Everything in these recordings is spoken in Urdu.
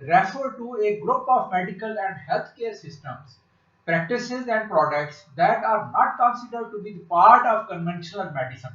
refer to a group of medical and healthcare systems, practices and products that are not considered to be the part of conventional medicine.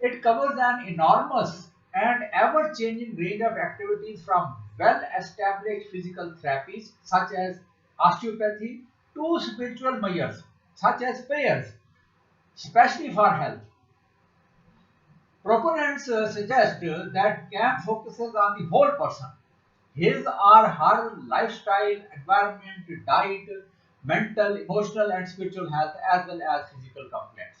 It covers an enormous and ever-changing range of activities from well-established physical therapies such as osteopathy to spiritual measures such as prayers, especially for health. Proponents suggest that CAM focuses on the whole person, his or her lifestyle, environment, diet, mental, emotional and spiritual health as well as physical complaints.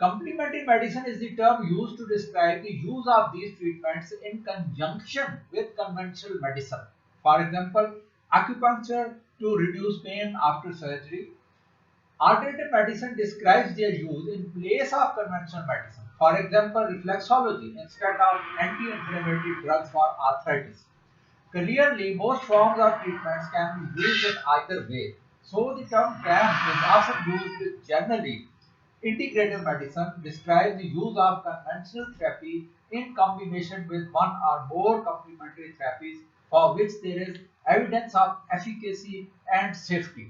Complementary medicine is the term used to describe the use of these treatments in conjunction with conventional medicine. For example, acupuncture to reduce pain after surgery. Alternative medicine describes their use in place of conventional medicine. For example, reflexology instead of anti-inflammatory drugs for arthritis. Clearly, most forms of treatments can be used in either way. So the term CAM is often used generally. Integrative medicine describes the use of conventional therapy in combination with one or more complementary therapies for which there is evidence of efficacy and safety.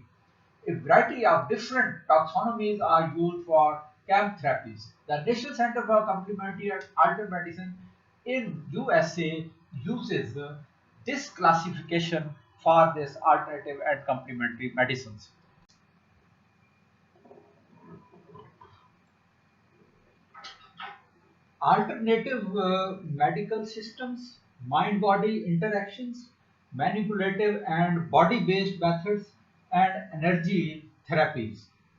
A variety of different taxonomies are used for CAM therapies. The National Center for Complementary and Alternative Medicine in USA uses this classification for this alternative and complementary medicines. Alternative medical systems, mind-body interactions, manipulative and body-based methods and energy therapies.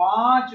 5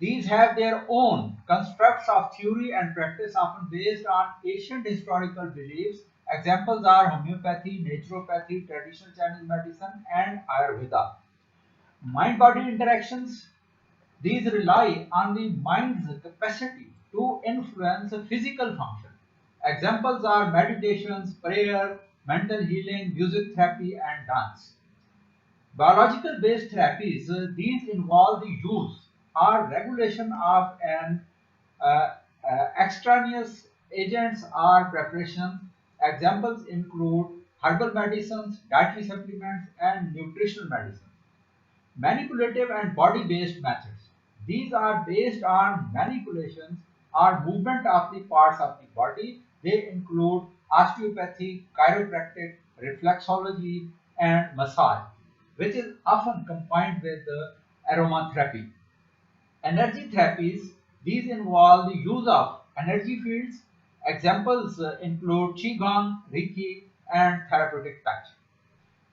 These have their own constructs of theory and practice often based on ancient historical beliefs Examples are homeopathy, naturopathy, traditional Chinese medicine, and Ayurveda. Mind-body interactions, these rely on the mind's capacity to influence physical function. Examples are meditations, prayer, mental healing, music therapy, and dance. Biological based therapies, these involve the use or regulation of an uh, extraneous agents or preparations. Examples include herbal medicines, dietary supplements, and nutritional medicine. Manipulative and body-based methods. These are based on manipulations or movement of the parts of the body. They include osteopathy, chiropractic, reflexology, and massage, which is often combined with the aromatherapy. Energy therapies, these involve the use of energy fields. Examples include Qigong, Reiki, and therapeutic touch.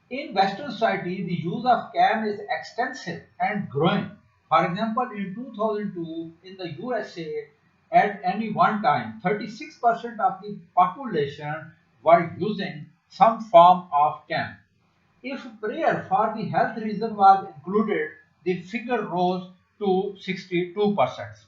In Western society, the use of CAM is extensive and growing. For example, in 2002, in the USA, at any one time, 36% of the population were using some form of CAM. If prayer for the health reason was included, the figure rose to 62%.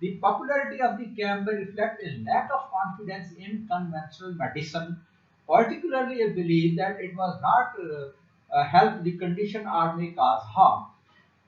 The popularity of the CAM will reflect a lack of confidence in conventional medicine, particularly a belief that it was not help the condition or may cause harm.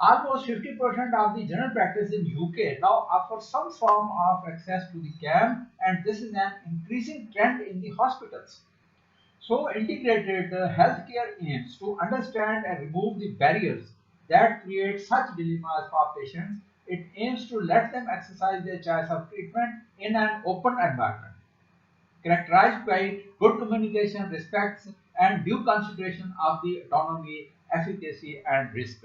Almost 50% of the general practice in UK now offer some form of access to the CAM, and this is an increasing trend in the hospitals. So integrated healthcare aims to understand and remove the barriers that create such dilemmas for patients. It aims to let them exercise their choice of treatment in an open environment, characterized by good communication, respect, and due consideration of the autonomy, efficacy, and risk.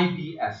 IBS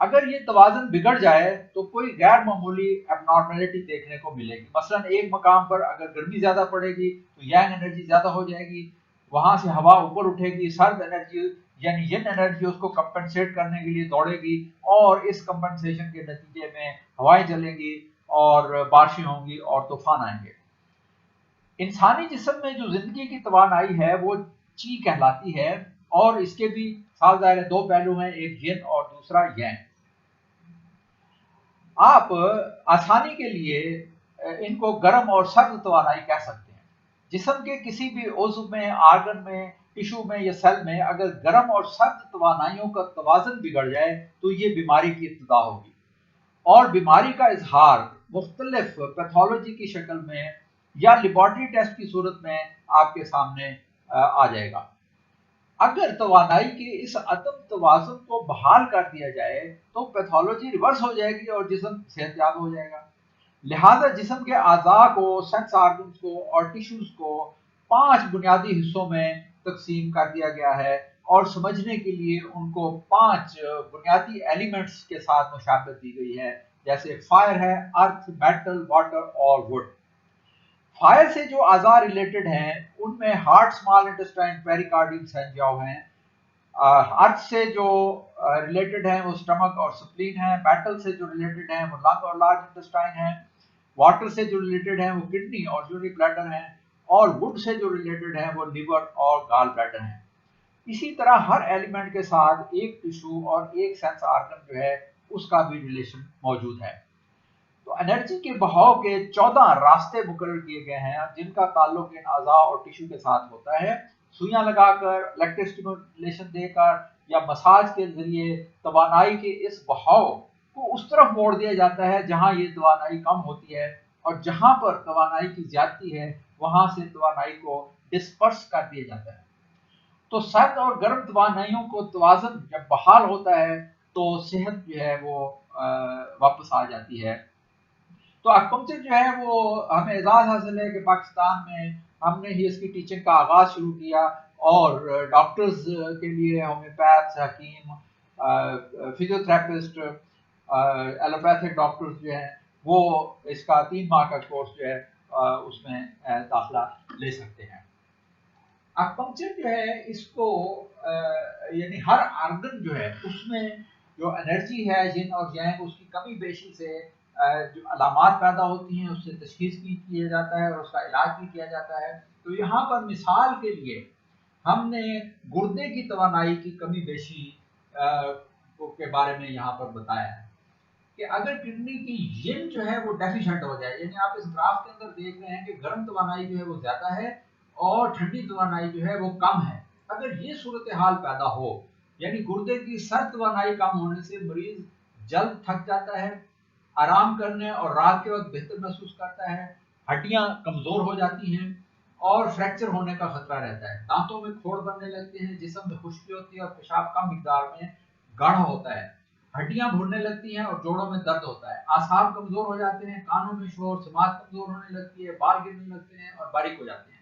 اگر یہ توازن بگڑ جائے تو کوئی غیر معمولی ابنارملٹی دیکھنے کو ملے گی. مثلا ایک مقام پر اگر گرمی زیادہ پڑے گی تو ینگ انرجی زیادہ ہو جائے گی، وہاں سے ہوا اوپر اٹھے گی، سرد انرجی یعنی ین انرجی اس کو کمپنسیٹ کرنے کے لیے دوڑے گی، اور اس کمپنسیشن کے نتیجے میں ہوائیں چلیں گی اور بارشیں ہوں گی اور طوفان آئیں گے. انسانی جسم میں جو زندگی کی توانائی ہے وہ چی کہلاتی ہے، اور اس کے بھی صاف ظاہر ہے دو پہلو ہیں، ایک ین اور دوسرا ین. آپ آسانی کے لیے ان کو گرم اور سرد توانائی کہہ سکتے ہیں. جسم کے کسی بھی عضو میں، آرگن میں، ٹشو میں یا سیل میں اگر گرم اور سرد توانائیوں کا توازن بگڑ جائے تو یہ بیماری کی ابتدا ہوگی، اور بیماری کا اظہار مختلف پیتھولوجی کی شکل میں یا لیبارٹری ٹیسٹ کی صورت میں آپ کے سامنے آ جائے گا. اگر توانائی کے اس عدم توازن کو بحال کر دیا جائے تو پیتھولوجی ریورس ہو جائے گی اور جسم صحت یاب ہو جائے گا. لہذا جسم کے اعضاء کو، سینس آرگنز کو اور ٹیشوز کو 5 بنیادی حصوں میں تقسیم کر دیا گیا ہے، اور سمجھنے کے لیے ان کو 5 بنیادی ایلیمنٹس کے ساتھ مشابہت دی گئی ہے، جیسے فائر ہے، ارتھ، میٹل، واٹر اور وڈ. فائر سے جو اعضاء ریلیٹڈ ہیں ان میں ہارٹ، اسمال انٹسٹائن، پیریکارڈیم، سینجاؤ ہیں. ارتھ سے جو ریلیٹڈ ہیں وہ سٹمک اور سپلین ہیں. میٹل سے جو ریلیٹڈ ہیں وہ لنگ اور لارج انٹسٹائن ہیں. واٹر سے جو ریلیٹڈ ہیں وہ کڈنی اور یورینری بلیڈر ہیں. اور وڈ سے جو ریلیٹڈ ہیں وہ لیور اور گال بلیڈر ہیں. اسی طرح ہر ایلیمنٹ کے ساتھ ایک ٹشو اور ایک سینس آرگن جو ہے اس کا بھی ریلیشن موجود ہے. تو انرجی کے بہاؤ کے 14 راستے مقرر کیے گئے ہیں جن کا تعلق ان اعضاء اور ٹشو کے ساتھ ہوتا ہے. سوئیاں لگا کر، الیکٹرک اسٹیمولیشن دے کر یا مساج کے ذریعے توانائی کے اس بہاؤ کو اس طرف موڑ دیا جاتا ہے جہاں یہ توانائی کم ہوتی ہے، اور جہاں پر توانائی کی زیادتی ہے وہاں سے توانائی کو ڈسپرس کر دیا جاتا ہے. تو سرد اور گرم توانائیوں کو توازن جب بحال ہوتا ہے تو صحت جو ہے وہ واپس آ جاتی ہے. تو اکپنکچر جو ہے وہ ہمیں اعزاز حاصل ہے کہ پاکستان میں ہم نے ہی اس کی ٹیچنگ کا آغاز شروع کیا، اور ڈاکٹرز کے لیے ہومیوپیتھ، حکیم، فزیوتھراپسٹ، ایلوپیتھک ڈاکٹرز جو ہیں وہ اس کا 3 ماہ کا کورس جو ہے اس میں داخلہ لے سکتے ہیں. اکپنکچر جو ہے اس کو یعنی ہر آرگن جو ہے اس میں جو انرجی ہے ین اور ینگ، اس کی کمی بیشی سے جو علامات پیدا ہوتی ہیں اس سے تشخیص بھی کیا جاتا ہے اور اس کا علاج بھی کیا جاتا ہے. تو یہاں پر مثال کے لیے ہم نے گردے کی توانائی کی کمی بیشی کے بارے میں یہاں پر بتایا ہے کہ اگر کڈنی کی ین جو ہے وہ ڈیفیشنٹ ہو جائے، یعنی آپ اس گراف کے اندر دیکھ رہے ہیں کہ گرم توانائی جو ہے وہ زیادہ ہے اور ٹھنڈی توانائی جو ہے وہ کم ہے. اگر یہ صورتحال پیدا ہو، یعنی گردے کی سرد توانائی کم ہونے سے مریض جلد تھک جاتا ہے، آرام کرنے اور رات کے وقت بہتر محسوس کرتا ہے، ہڈیاں کمزور ہو جاتی ہیں اور فریکچر ہونے کا خطرہ رہتا ہے، دانتوں میں کھوڑ بننے لگتے ہیں، جسم میں خشکی ہوتی ہے اور پیشاب کم مقدار میں گاڑھا ہوتا ہے، ہڈیاں بھوننے لگتی ہیں اور جوڑوں میں درد ہوتا ہے، اعصاب کمزور ہو جاتے ہیں، کانوں میں شور، سماعت کمزور ہونے لگتی ہے، بال گرنے لگتے ہیں اور باریک ہو جاتے ہیں.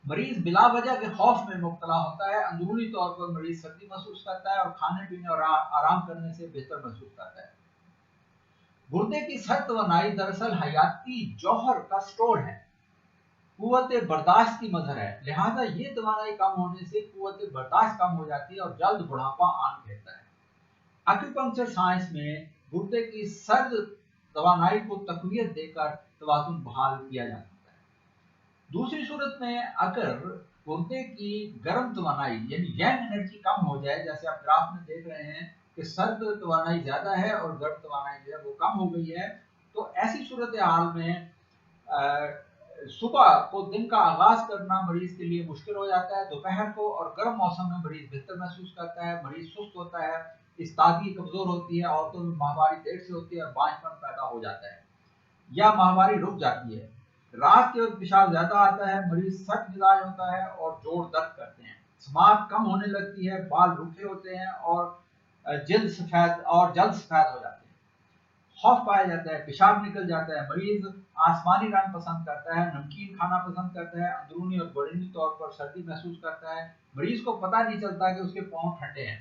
مریض بلا وجہ کے خوف میں مبتلا ہوتا ہے. اندرونی طور پر مریض سردی محسوس کرتا ہے اور کھانے پینے اور آرام کرنے سے بہتر محسوس کرتا ہے. گردے کی سرد توانائی دراصل حیاتی جوہر کا سٹور ہے، قوت برداشت کی مظہر ہے. لہذا یہ توانائی کم ہونے سے قوت برداشت کم ہو جاتی ہے اور جلد بڑھاپا آن کہتا ہے. ایکوپنکچر سائنس میں گردے کی سرد توانائی کو تقویت دے کر توازن بحال کیا جاتا ہے. دوسری صورت میں اگر گردے کی گرم توانائی یعنی ینگ انرجی کم ہو جائے، جیسے آپ گراف میں دیکھ رہے ہیں کہ سرد توانائی زیادہ ہے اور گرم توانائی جو ہے وہ کم ہو گئی ہے، تو ایسی صورتحال میں صبح کو دن کا آغاز کرنا مریض کے لیے مشکل ہو جاتا ہے. دوپہر کو اور گرم موسم میں مریض بہتر محسوس کرتا ہے، مریض سست ہوتا ہے، استادگی کمزور ہوتی ہے، عورتوں میں ماہواری دیر سے ہوتی ہے اور بانجھ پن پیدا ہو جاتا ہے یا ماہواری رک جاتی ہے. رات کے وقت پیشاب زیادہ آتا ہے، مریض سخت مزاج ہوتا ہے اور جوڑ درد کرتے ہیں، سماعت کم ہونے لگتی ہے، بال روکھے ہوتے ہیں اور جلد سفید ہو جاتے ہیں، خوف پایا جاتا ہے، پیشاب نکل جاتا ہے، مریض آسمانی رنگ پسند کرتا ہے، نمکین کھانا پسند کرتا ہے، اندرونی اور بیرونی طور پر سردی محسوس کرتا ہے، مریض کو پتہ نہیں چلتا کہ اس کے پاؤں ٹھنڈے ہیں.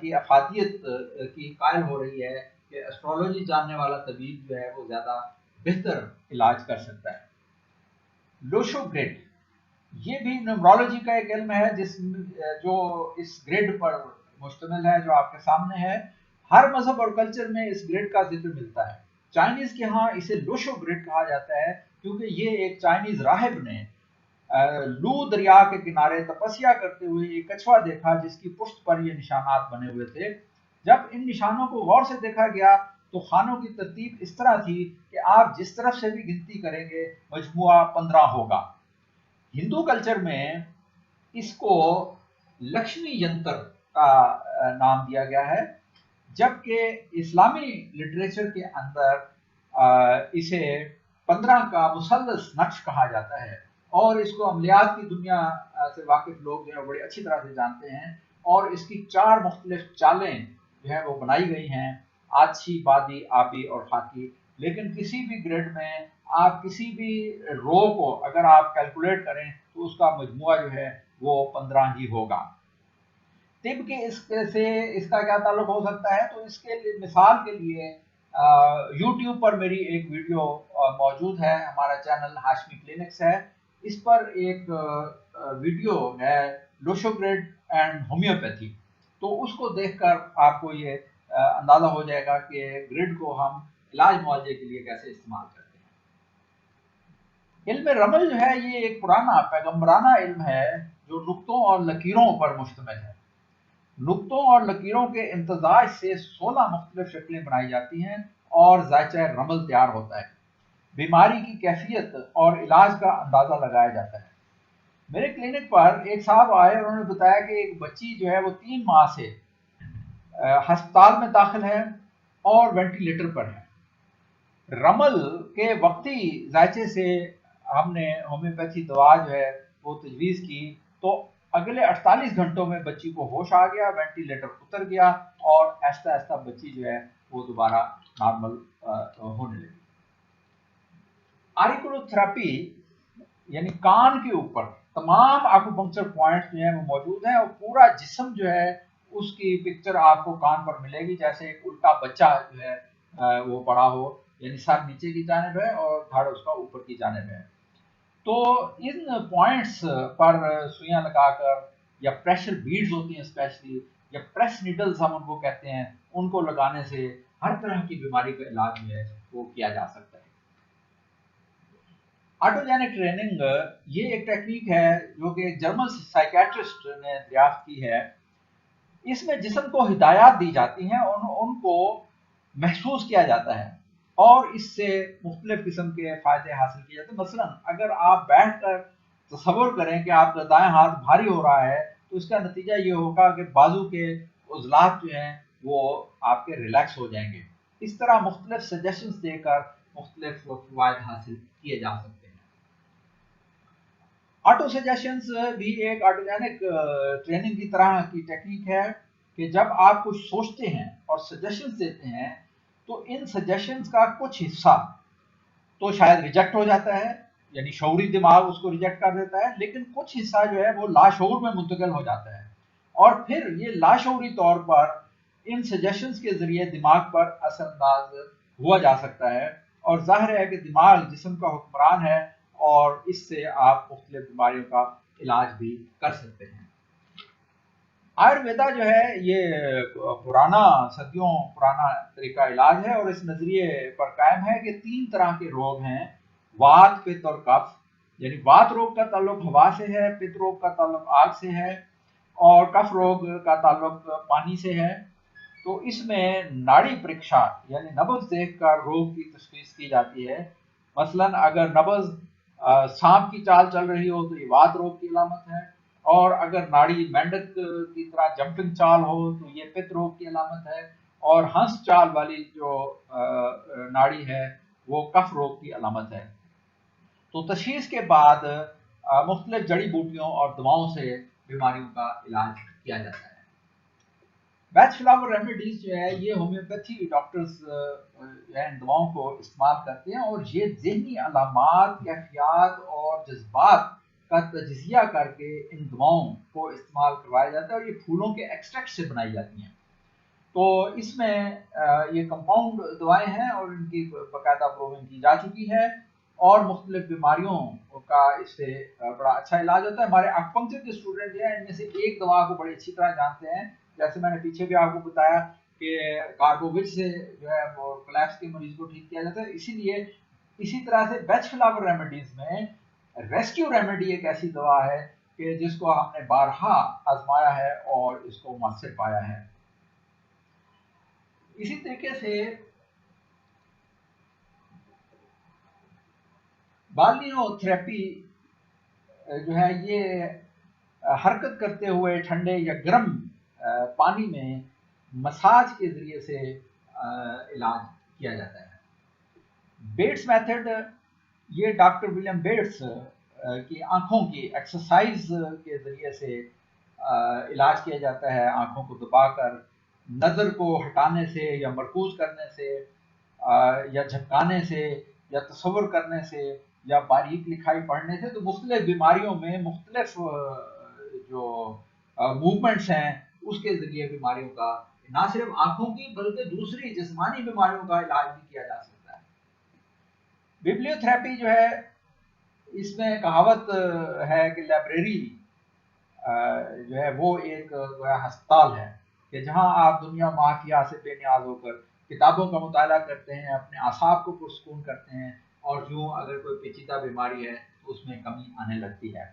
کی افادیت کی قائل ہو رہی ہے کہ ایسٹرولوجی جاننے والا طبیب جو ہے وہ زیادہ بہتر علاج کر سکتا ہے۔ لوشو گریڈ یہ بھی نیورولوجی کا ایک علم ہے جو اس گریڈ پر مشتمل ہے جو آپ کے سامنے ہے۔ ہر مذہب اور کلچر میں اس گریڈ کا ذکر ملتا ہے۔ چائنیز کے ہاں اسے لوشو گریڈ کہا جاتا ہے کیونکہ یہ ایک چائنیز راہب نے لو دریا کے کنارے تپسیا کرتے ہوئے ایک کچھوا دیکھا جس کی پشت پر یہ نشانات بنے ہوئے تھے۔ جب ان نشانوں کو غور سے دیکھا گیا تو خانوں کی ترتیب اس طرح تھی کہ آپ جس طرف سے بھی گنتی کریں گے مجموعہ 15 ہوگا۔ ہندو کلچر میں اس کو لکشمی ینتر کا نام دیا گیا ہے، جبکہ اسلامی لٹریچر کے اندر اسے 15 کا مثلث نقش کہا جاتا ہے، اور اس کو عملیات کی دنیا سے واقف لوگ جو ہے بڑی اچھی طرح سے جانتے ہیں، اور اس کی 4 مختلف چالیں جو ہے وہ بنائی گئی ہیں، آچھی، بادی، آبی اور خاکی۔ لیکن کسی بھی گریڈ میں آپ کسی بھی رو کو اگر آپ کیلکولیٹ کریں تو اس کا مجموعہ جو ہے وہ 15 ہی ہوگا۔ طب کے اس کا کیا تعلق ہو سکتا ہے؟ تو اس کے لیے مثال کے لیے یوٹیوب پر میری ایک ویڈیو موجود ہے، ہمارا چینل ہاشمی کلینکس ہے، اس پر ایک ویڈیو ہے لوشو گریڈ اینڈ ہومیوپیتھی، تو اس کو دیکھ کر آپ کو یہ اندازہ ہو جائے گا کہ گریڈ کو ہم علاج معالجے کے لیے کیسے استعمال کرتے ہیں۔ علم رمل جو ہے یہ ایک پرانا پیغمبرانہ علم ہے جو نقطوں اور لکیروں پر مشتمل ہے۔ نقطوں اور لکیروں کے امتزاج سے 16 مختلف شکلیں بنائی جاتی ہیں اور ذائچہ رمل تیار ہوتا ہے۔ بیماری کی کیفیت اور علاج کا اندازہ لگایا جاتا ہے۔ میرے کلینک پر ایک صاحب آئے، انہوں نے بتایا کہ ایک بچی جو ہے وہ 3 ماہ سے ہسپتال میں داخل ہے اور وینٹیلیٹر پر ہے۔ رمل کے وقتی ذائچے سے ہم نے ہومیوپیتھی دوا جو ہے وہ تجویز کی تو اگلے 48 گھنٹوں میں بچی کو ہوش آ گیا، وینٹیلیٹر اتر گیا اور آہستہ آہستہ بچی جو ہے وہ دوبارہ نارمل ہونے لگی۔ آریکولوتھراپی یعنی کان کے اوپر تمام آکوپنکچر پوائنٹس جو ہیں وہ موجود ہیں، اور پورا جسم جو ہے اس کی پکچر آپ کو کان پر ملے گی، جیسے ایک الٹا بچہ جو ہے وہ پڑا ہو، یعنی سر نیچے کی جانب ہے اور دھڑ اس کا اوپر کی جانب ہے۔ تو ان پوائنٹس پر سوئیاں لگا کر یا پریشر بیڈز ہوتی ہیں اسپیشلی، یا پریس نیڈلز ہم ان کو کہتے ہیں، ان کو لگانے سے ہر طرح کی بیماری کا علاج جو ہے وہ کیا جا سکتا ہے۔ آٹوجینک ٹریننگ یہ ایک ٹیکنیک ہے جو کہ ایک جرمن سائیکیٹرسٹ نے دریافت کی ہے۔ اس میں جسم کو ہدایات دی جاتی ہیں، ان کو محسوس کیا جاتا ہے اور اس سے مختلف قسم کے فائدے حاصل کیے جاتے ہیں۔ مثلا اگر آپ بیٹھ کر تصور کریں کہ آپ کا دائیں ہاتھ بھاری ہو رہا ہے تو اس کا نتیجہ یہ ہوگا کہ بازو کے عضلات جو ہیں وہ آپ کے ریلیکس ہو جائیں گے۔ اس طرح مختلف سجیشنز دے کر مختلف فوائد حاصل کیے جا سکتے ہیں۔ آٹو سجیشنز بھی ایک آٹوجینک ٹریننگ کی طرح کی ٹیکنیک ہے کہ جب آپ کچھ سوچتے ہیں اور سجیشنز دیتے ہیں تو ان سجیشنز کا کچھ حصہ تو شاید ریجیکٹ ہو جاتا ہے، یعنی شعوری دماغ اس کو ریجیکٹ کر دیتا ہے، لیکن کچھ حصہ جو ہے وہ لاشعور میں منتقل ہو جاتا ہے، اور پھر یہ لاشعوری طور پر ان سجیشنز کے ذریعے دماغ پر اثر انداز ہوا جا سکتا ہے، اور ظاہر ہے کہ دماغ جسم کا حکمران ہے اور اس سے آپ مختلف بیماریوں کا علاج بھی کر سکتے ہیں۔ آیورویدا جو ہے یہ صدیوں پرانا طریقہ علاج ہے، اور اس نظریے پر قائم ہے کہ 3 طرح کے روگ ہیں، وات، پت اور کف۔ یعنی وات روگ کا تعلق ہوا سے ہے، پت روگ کا تعلق آگ سے ہے، اور کف روگ کا تعلق پانی سے ہے۔ تو اس میں ناڑی پرکشا یعنی نبض دیکھ کر روگ کی تشخیص کی جاتی ہے۔ مثلا اگر نبض سانپ کی چال چل رہی ہو تو یہ وات روگ کی علامت ہے، اور اگر ناڑی مینڈک کی طرح جمپنگ چال ہو تو یہ پت روگ کی علامت ہے، اور ہنس چال والی جو ناڑی ہے وہ کف روگ کی علامت ہے۔ تو تشخیص کے بعد مختلف جڑی بوٹیوں اور دواؤں سے بیماریوں کا علاج کیا جاتا ہے۔ بیچ فلاور ریمیڈیز جو ہے یہ ہومیوپیتھی ڈاکٹرز ان دواؤں کو استعمال کرتے ہیں، اور یہ ذہنی علامات، کیفیات اور جذبات کا تجزیہ کر کے ان دواؤں کو استعمال کروایا جاتا ہے اور یہ پھولوں کے ایکسٹریکٹ سے بنائی جاتی ہیں. تو اس میں یہ کمپاؤنڈ دوائیں ہیں اور ان کی باقاعدہ پروونگ کی جا چکی ہے اور مختلف بیماریوں کا اس سے بڑا اچھا علاج ہوتا ہے. ہمارے اکپنکچر کے اسٹوڈنٹ جو ہیں ان میں سے ایک دوا کو بڑی اچھی طرح جانتے ہیں، جیسے میں نے پیچھے بھی آپ کو بتایا کہ کاربووچ سے جو ہے وہ کولیپس کے مریض کو ٹھیک کیا جاتا ہے. اسی لیے اسی طرح سے بیچ فلاور ریمیڈیز میں ریسکیو ریمیڈی ایک ایسی دوا ہے کہ جس کو ہم نے بارہا آزمایا ہے اور اس کو مؤثر پایا ہے. اسی طریقے سے بالنیو تھراپی جو ہے یہ حرکت کرتے ہوئے ٹھنڈے یا گرم پانی میں مساج کے ذریعے سے علاج کیا جاتا ہے. بیٹس میتھڈ یہ ڈاکٹر ولیم بیٹس کی آنکھوں کی ایکسرسائز کے ذریعے سے علاج کیا جاتا ہے. آنکھوں کو دبا کر نظر کو ہٹانے سے یا مرکوز کرنے سے یا جھپکانے سے یا تصور کرنے سے یا باریک لکھائی پڑھنے سے. تو مختلف بیماریوں میں مختلف جو موومنٹس ہیں اس کے ذریعے بیماریوں کا نہ صرف آنکھوں کی بلکہ دوسری جسمانی بیماریوں کا علاج بھی کیا جا سکتا ہے. ببلیو تھراپی جو ہے اس میں کہاوت ہے کہ لائبریری جو ہے وہ ایک ہسپتال ہے کہ جہاں آپ دنیا معافیہ سے بے نیاز ہو کر کتابوں کا مطالعہ کرتے ہیں، اپنے اعصاب کو پرسکون کرتے ہیں اور یوں اگر کوئی پیچیدہ بیماری ہے تو اس میں کمی آنے لگتی ہے.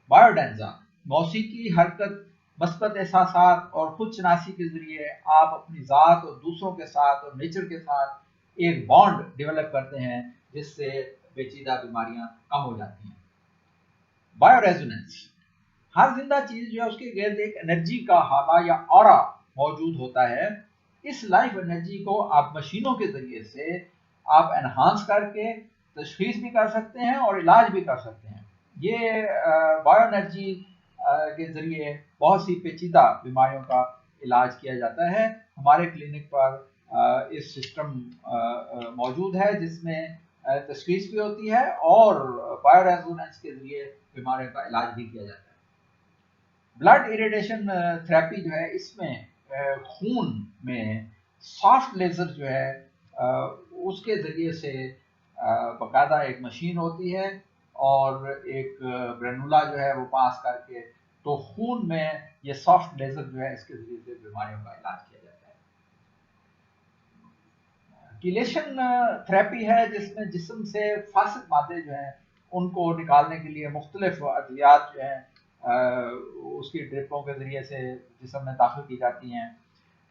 بایوڈینزا موسیقی، حرکت، مثبت احساسات اور خود شناسی کے ذریعے آپ اپنی ذات اور دوسروں کے ساتھ اور نیچر کے ساتھ ایک بانڈ ڈیولپ کرتے ہیں جس سے پیچیدہ بیماریاں کم ہو جاتی ہیں. بایو ریزوننس ہر زندہ چیز جو ہے اس کے گرد ایک انرجی کا حالہ یا اورا موجود ہوتا ہے. اس لائف انرجی کو آپ مشینوں کے ذریعے سے آپ انہانس کر کے تشخیص بھی کر سکتے ہیں اور علاج بھی کر سکتے ہیں. یہ بایو انرجی کے ذریعے بہت سی پیچیدہ بیماریوں کا علاج کیا جاتا ہے. ہمارے کلینک پر اس سسٹم موجود ہے جس میں تشخیص بھی ہوتی ہے اور بایو ریزوننس کے ذریعے بیماریوں کا علاج بھی کیا جاتا ہے. بلڈ ایریڈیشن تھراپی جو ہے اس میں خون میں سافٹ لیزر جو ہے اس کے ذریعے سے باقاعدہ ایک مشین ہوتی ہے اور ایک گرینولا جو ہے وہ پاس کر کے تو خون میں یہ سافٹ لیزر جو ہے اس کے ذریعے سے بیماریوں کا علاج کیا جاتا ہے. کیلیشن تھراپی ہے جس میں جسم سے فاسد مادے جو ہیں ان کو نکالنے کے لیے مختلف ادویات جو ہیں اس کی ڈرپوں کے ذریعے سے جسم میں داخل کی جاتی ہیں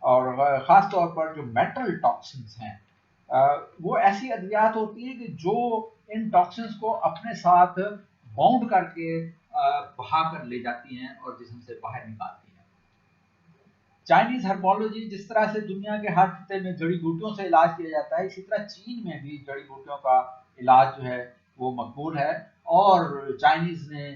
اور خاص طور پر جو میٹل ٹاکسنز ہیں وہ ایسی ادویات ہوتی ہیں کہ جو ان ٹاکسنز کو اپنے ساتھ باؤنڈ کر کے بہا کر لے جاتی ہیں اور جسم سے باہر نکالتی ہیں. چائنیز ہربولوجی جس طرح سے دنیا کے ہر خطے میں جڑی بوٹیوں سے علاج کیا جاتا ہے، اسی طرح چین میں بھی جڑی بوٹیوں کا علاج جو ہے وہ مقبول ہے اور چائنیز نے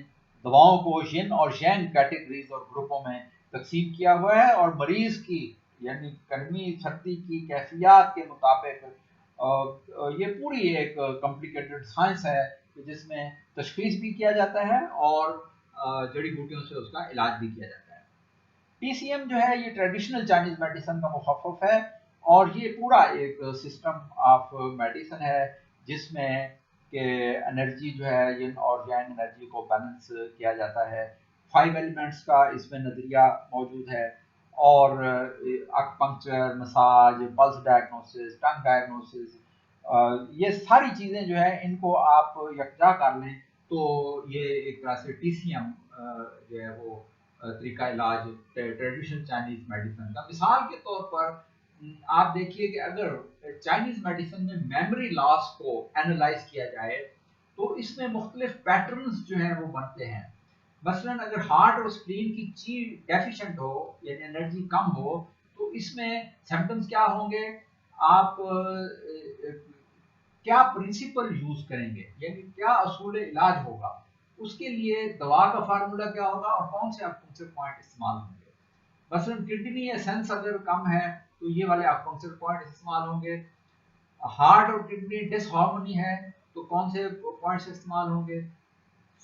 دواؤں کو ین اور ژینگ کیٹیگریز اور گروپوں میں تقسیم کیا ہوا ہے اور مریض کی یعنی گرمی سردی کی کیفیات کے مطابق یہ پوری ایک کمپلیکیٹڈ سائنس ہے جس میں تشخیص بھی کیا جاتا ہے اور جڑی بوٹیوں سے اس کا علاج بھی کیا جاتا ہے. پی سی ایم جو ہے یہ ٹریڈیشنل چائنیز میڈیسن کا مخفف ہے اور یہ پورا ایک سسٹم آف میڈیسن ہے جس میں کہ انرجی جو ہے ین اور یانگ انرجی کو بیلنس کیا جاتا ہے. 5 ایلیمنٹس کا اس میں نظریہ موجود ہے اور اکپنکچر، مساج، پلس ڈائگنوسس، ٹنگ ڈائگنوسس، یہ ساری چیزیں جو ہے ان کو آپ یکجا کر لیں تو یہ ایک طرح سے ٹی سی ایم جو ہے وہ طریقہ علاج ٹریڈیشنل چائنیز میڈیسن کا. مثال کے طور پر آپ دیکھیے کہ اگر چائنیز میڈیسن میں میموری لاس کو اینالائز کیا جائے تو اس میں مختلف پیٹرنز جو ہیں وہ بنتے ہیں. مثلا اگر ہارٹ اور اسپلین کی چی ڈیفیشنٹ ہو یعنی انرجی کم ہو تو اس میں سمپٹمز کیا ہوں گے، آپ کیا پرنسپل یوز کریں گے یعنی کیا اصول علاج ہوگا، اس کے لیے دوا کا فارمولا کیا ہوگا اور کون سے اکپنکچر پوائنٹ استعمال ہوں گے. مثلا کڈنی ایسنس اگر کم ہے تو یہ والے اکپنکچر پوائنٹ استعمال ہوں گے. ہارٹ اور کڈنی ڈس ہارمونی ہے تو کون سے پوائنٹس استعمال ہوں گے.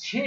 6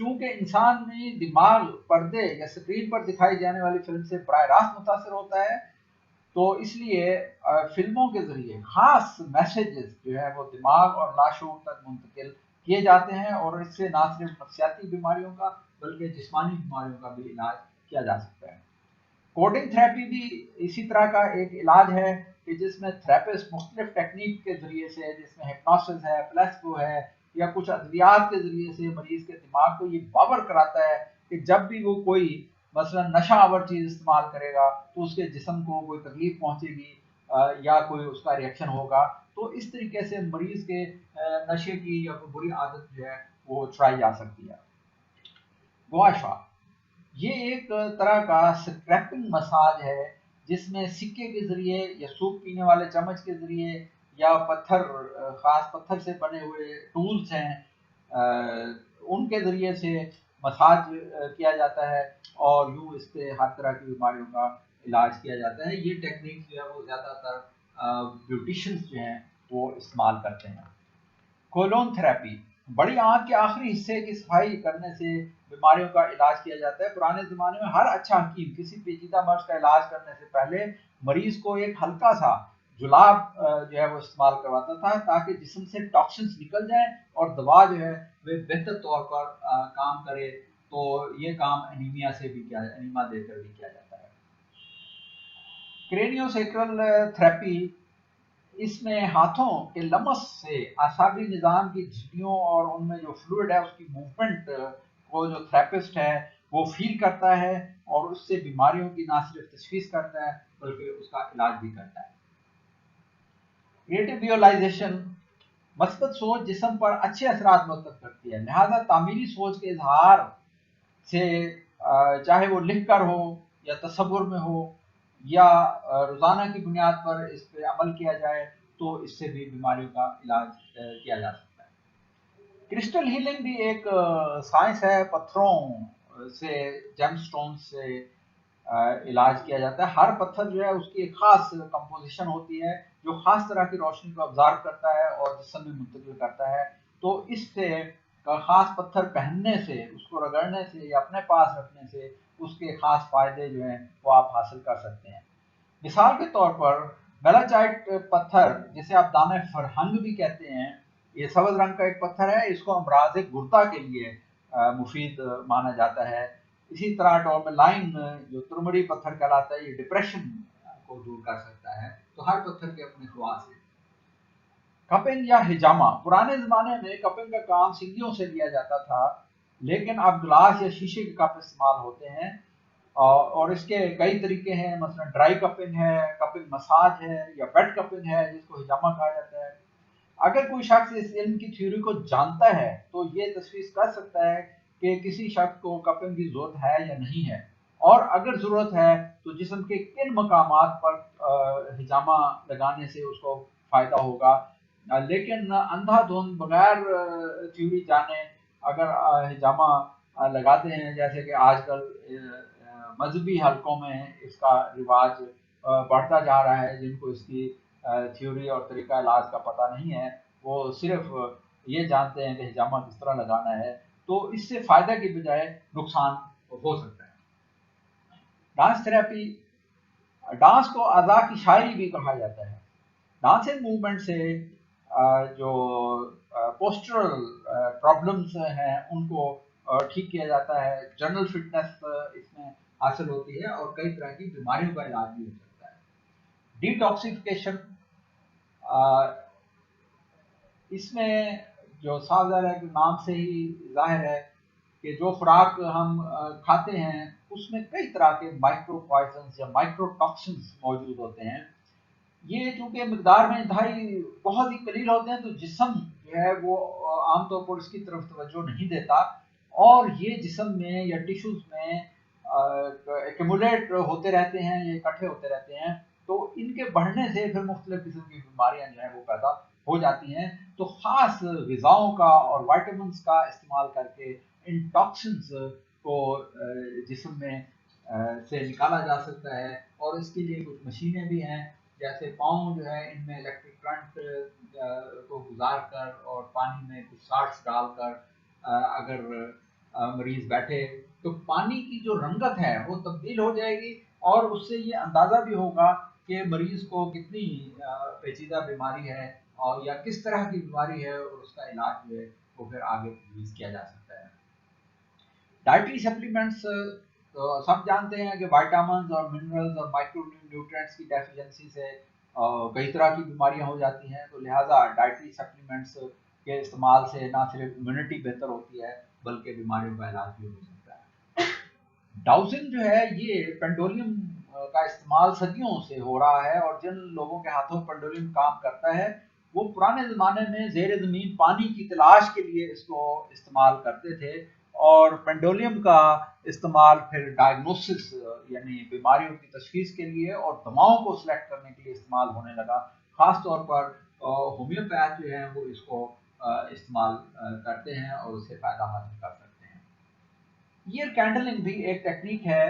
چونکہ انسانی دماغ پردے یا اسکرین پر دکھائی جانے والی فلم سے براہ راست متاثر ہوتا ہے، تو اس لیے فلموں کے ذریعے خاص میسیجز جو ہے وہ دماغ اور لاشعور تک منتقل کیے جاتے ہیں، اور اس سے نہ صرف نفسیاتی بیماریوں کا بلکہ جسمانی بیماریوں کا بھی علاج کیا جا سکتا ہے۔ کوڈنگ تھراپی بھی اسی طرح کا ایک علاج ہے کہ جس میں تھراپسٹ مختلف ٹیکنیک کے ذریعے سے، جس میں ہپنوسس ہے، پلیسبو ہے، یا کچھ ادویات کے ذریعے سے مریض کے دماغ کو یہ باور کراتا ہے کہ جب بھی وہ کوئی مثلا نشہ آور چیز استعمال کرے گا تو اس کے جسم کو کوئی تکلیف پہنچے گی یا کوئی اس کا ریئیکشن ہوگا، تو اس طریقے سے مریض کے نشے کی یا کوئی بری عادت جو ہے وہ چھڑائی جا سکتی ہے۔ گواشا یہ ایک طرح کا اسکریپنگ مساج ہے جس میں سکے کے ذریعے یا سوپ پینے والے چمچ کے ذریعے یا پتھر، خاص پتھر سے بنے ہوئے ٹولز ہیں ان کے ذریعے سے مساج کیا جاتا ہے، اور یوں اس سے ہر طرح کی بیماریوں کا علاج کیا جاتا ہے۔ یہ ٹیکنیک جو ہے وہ زیادہ تر بیوٹیشنز جو ہیں وہ استعمال کرتے ہیں۔ کولون تھراپی، بڑی آنت کے آخری حصے کی صفائی کرنے سے بیماریوں کا علاج کیا جاتا ہے۔ پرانے زمانے میں ہر اچھا حکیم کسی پیچیدہ مرض کا علاج کرنے سے پہلے مریض کو ایک ہلکا سا جلاب جو ہے وہ استعمال کرواتا تھا تاکہ جسم سے ٹاکسنز نکل جائیں اور دوا جو ہے وہ بہتر طور پر کام کرے، تو یہ کام انیمیا سے بھی انیما دے کر بھی کیا جاتا ہے۔ کرینیو سیکرل تھراپی، اس میں ہاتھوں کے لمس سے اعصابی نظام کی جھلیوں اور ان میں جو فلوئڈ ہے اس کی موومنٹ کو جو تھراپسٹ ہے وہ فیل کرتا ہے، اور اس سے بیماریوں کی نہ صرف تشخیص کرتا ہے بلکہ اس کا علاج بھی کرتا ہے۔ کریٹو ویژوائزیشن، مثبت سوچ جسم پر اچھے اثرات مرتب کرتی ہے، لہذا تعمیری سوچ کے اظہار سے چاہے وہ لکھ کر ہو یا تصور میں ہو یا روزانہ کی بنیاد پر اس پہ عمل کیا جائے تو اس سے بھی بیماریوں کا علاج کیا جا سکتا ہے۔ کرسٹل ہیلنگ بھی ایک سائنس ہے، پتھروں سے، جیم سٹون سے علاج کیا جاتا ہے۔ ہر پتھر جو ہے اس کی ایک خاص کمپوزیشن ہوتی ہے جو خاص طرح کی روشنی کو ابزارو کرتا ہے اور جسم میں منتقل کرتا ہے، تو اس سے خاص پتھر پہننے سے، اس کو رگڑنے سے یا اپنے پاس رکھنے سے اس کے خاص فائدے جو ہیں وہ آپ حاصل کر سکتے ہیں۔ مثال کے طور پر میلاچائٹ پتھر جسے آپ دانہ فرہنگ بھی کہتے ہیں، یہ سبز رنگ کا ایک پتھر ہے، اس کو امراض گردہ کے لیے مفید مانا جاتا ہے۔ اسی طرح ٹورملائن جو ترمڑی پتھر کہلاتا ہے، یہ ڈپریشن کو دور کر سکتا ہے۔ تو ہر پتھر کے اپنے خواص ہیں۔ کپنگ یا ہجامہ، پرانے زمانے میں کپنگ کا کام سنگیوں سے لیا جاتا تھا، لیکن اب گلاس یا شیشے کے کپ استعمال ہوتے ہیں، اور اس کے کئی طریقے ہیں، مثلا ڈرائی کپنگ ہے، کپنگ مساج ہے، یا بیڈ کپنگ ہے جس کو ہجامہ کہا جاتا ہے۔ اگر کوئی شخص اس علم کی تھیوری کو جانتا ہے تو یہ تشخیص کر سکتا ہے کہ کسی شخص کو کپنگ کی ضرورت ہے یا نہیں ہے، اور اگر ضرورت ہے تو جسم کے کن مقامات پر ہجامہ لگانے سے اس کو فائدہ ہوگا۔ لیکن اندھا دھند بغیر تھیوری جانے اگر ہجامہ لگاتے ہیں، جیسے کہ آج کل مذہبی حلقوں میں اس کا رواج بڑھتا جا رہا ہے، جن کو اس کی تھیوری اور طریقہ علاج کا پتہ نہیں ہے، وہ صرف یہ جانتے ہیں کہ ہجامہ کس طرح لگانا ہے، تو اس سے فائدہ کی بجائے نقصان ہو سکتا ہے۔ ڈانس تھراپی، ڈانس کو اعضاء کی شاعری بھی کہا جاتا ہے۔ ڈانسنگ موومنٹ سے جو پوسچرل پرابلمس ہیں ان کو ٹھیک کیا جاتا ہے، جنرل فٹنس اس میں حاصل ہوتی ہے، اور کئی طرح کی بیماریوں کا علاج بھی ہو سکتا ہے۔ ڈیٹاکسیفیکیشن، اس میں جو صاف ظاہر ہے کہ نام سے ہی ظاہر ہے کہ جو خوراک ہم کھاتے ہیں اس میں کئی طرح کے مائکرو پوائزنز یا مائکرو ٹاکسنز موجود ہوتے ہیں۔ یہ چونکہ مقدار میں انتہائی بہت ہی قلیل ہوتے ہیں تو جسم جو ہے وہ عام طور پر اس کی طرف توجہ نہیں دیتا، اور یہ جسم میں یا ٹیشوز میں ایکومولیٹ ہوتے رہتے ہیں، یہ اکٹھے ہوتے رہتے ہیں، تو ان کے بڑھنے سے پھر مختلف قسم کی بیماریاں جو ہیں وہ پیدا ہو جاتی ہیں۔ تو خاص غذاؤں کا اور وائٹامنس کا استعمال کر کے ان ٹاکسنز کو جسم میں سے نکالا جا سکتا ہے، اور اس کے لیے کچھ مشینیں بھی ہیں، جیسے پاؤں جو ہے ان میں الیکٹرک کرنٹ کو گزار کر اور پانی میں کچھ سالٹس ڈال کر اگر مریض بیٹھے تو پانی کی جو رنگت ہے وہ تبدیل ہو جائے گی، اور اس سے یہ اندازہ بھی ہوگا کہ مریض کو کتنی پیچیدہ بیماری ہے اور یا کس طرح کی بیماری ہے، اور اس کا علاج جو ہے وہ پھر آگے تجویز کیا جا سکتا ہے۔ ڈائٹری سپلیمنٹس سب جانتے ہیں کہ وائٹامنز اور منرلز اور مائکرو نیوٹرینٹس کی ڈیفیشنسی سے کئی طرح کی بیماریاں ہو جاتی ہیں، تو لہٰذا ڈائٹری سپلیمنٹس کے استعمال سے نہ صرف امیونٹی بہتر ہوتی ہے بلکہ بیماریوں کا علاج بھی ہو سکتا ہے۔ ڈاؤزنگ جو ہے یہ پینڈولیم کا استعمال صدیوں سے ہو رہا ہے، اور جن لوگوں کے ہاتھوں پینڈولیم کام کرتا ہے وہ پرانے زمانے میں زیر زمین پانی کی تلاش کے لیے اس کو استعمال کرتے تھے، اور پینڈولیم کا استعمال پھر ڈائگنوسس یعنی بیماریوں کی تشخیص کے لیے اور دواؤں کو سلیکٹ کرنے کے لیے استعمال ہونے لگا۔ خاص طور پر ہومیوپیتھ جو ہیں وہ اس کو استعمال کرتے ہیں اور اس سے فائدہ حاصل کر سکتے ہیں۔ ایئر کینڈلنگ بھی ایک ٹیکنیک ہے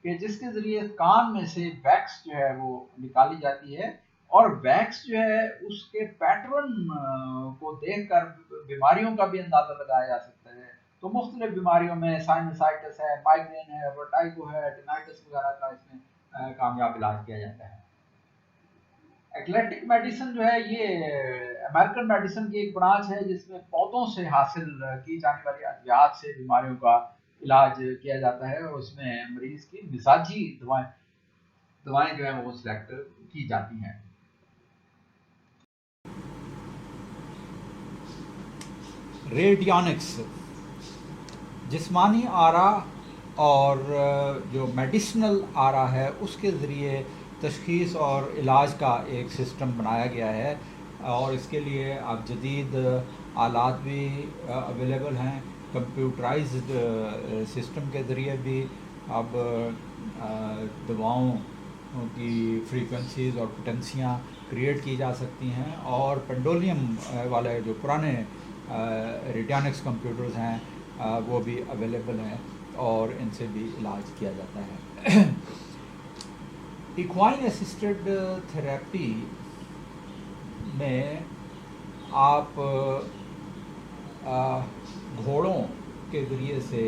کہ جس کے ذریعے کان میں سے ویکس جو ہے وہ نکالی جاتی ہے، اور ویکس جو ہے اس کے پیٹرن کو دیکھ کر بیماریوں کا بھی اندازہ لگایا جا سکتا ہے۔ تو مختلف بیماریوں میں سائنوسائٹس ہے، مائگرین ہے، ورٹائگو ہے، ٹینائٹس وغیرہ کا اس میں کامیاب علاج کیا جاتا ہے۔ ایکلیٹک میڈیسن جو ہے یہ امریکن میڈیسن کی ایک برانچ ہے جس میں پودوں سے حاصل کی جانے والی ادویات سے بیماریوں کا علاج کیا جاتا ہے، اور اس میں مریض کی مزاجی دوائیں جو ہیں وہ سلیکٹ کی جاتی ہیں۔ ریڈیونکس جسمانی آرا اور جو میڈیسنل آرا ہے اس کے ذریعے تشخیص اور علاج کا ایک سسٹم بنایا گیا ہے، اور اس کے لیے اب جدید آلات بھی اویلیبل ہیں۔ کمپیوٹرائزڈ سسٹم کے ذریعے بھی اب دواؤں کی فریکوینسیز اور پوٹینسیاں کریٹ کی جا سکتی ہیں، اور پینڈولیم والے جو پرانے ریڈیونکس کمپیوٹرز ہیں وہ بھی اویلیبل ہیں، اور ان سے بھی علاج کیا جاتا ہے۔ ایکوائن اسسٹڈ تھراپی میں آپ گھوڑوں کے ذریعے سے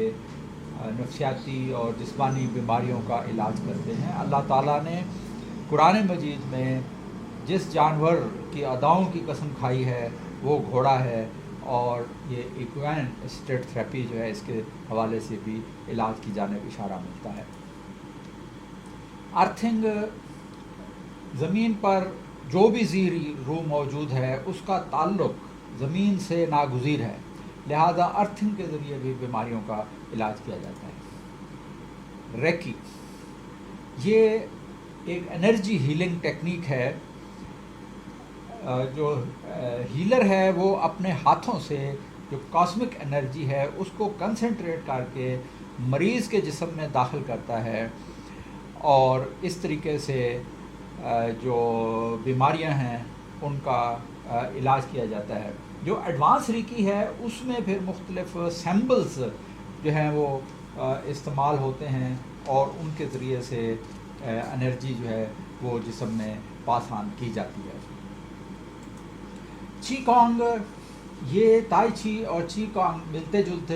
نفسیاتی اور جسمانی بیماریوں کا علاج کرتے ہیں۔ اللہ تعالیٰ نے قرآن مجید میں جس جانور کی اداؤں کی قسم کھائی ہے وہ گھوڑا ہے، اور یہ ایکوائن اسسٹڈ تھراپی جو ہے اس کے حوالے سے بھی علاج کی جانب اشارہ ملتا ہے۔ ارتھنگ زمین پر جو بھی زیر روح موجود ہے اس کا تعلق زمین سے ناگزیر ہے، لہذا ارتھنگ کے ذریعے بھی بیماریوں کا علاج کیا جاتا ہے۔ ریکی یہ ایک انرجی ہیلنگ ٹیکنیک ہے۔ جو ہیلر ہے وہ اپنے ہاتھوں سے جو کاسمک انرجی ہے اس کو کنسنٹریٹ کر کے مریض کے جسم میں داخل کرتا ہے، اور اس طریقے سے جو بیماریاں ہیں ان کا علاج کیا جاتا ہے۔ جو ایڈوانس ریکی ہے اس میں پھر مختلف سیمبلز جو ہیں وہ استعمال ہوتے ہیں، اور ان کے ذریعے سے انرجی جو ہے وہ جسم میں پاس آن کی جاتی ہے۔ چی کانگ یہ تائی چی اور چی کانگ ملتے جلتے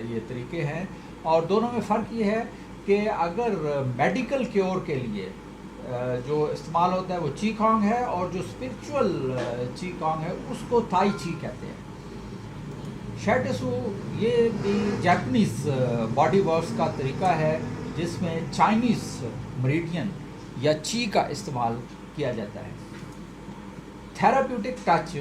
یہ طریقے ہیں، اور دونوں میں فرق یہ ہے کہ اگر میڈیکل کیور کے لیے جو استعمال ہوتا ہے وہ چی کانگ ہے، اور جو اسپرچول چی کانگ ہے اس کو تائی چی کہتے ہیں۔ شیٹسو یہ بھی جاپنیز باڈی ورکس کا طریقہ ہے جس میں چائنیز مریڈین یا چی کا استعمال کیا جاتا ہے۔ تھیراپیوٹک ٹچ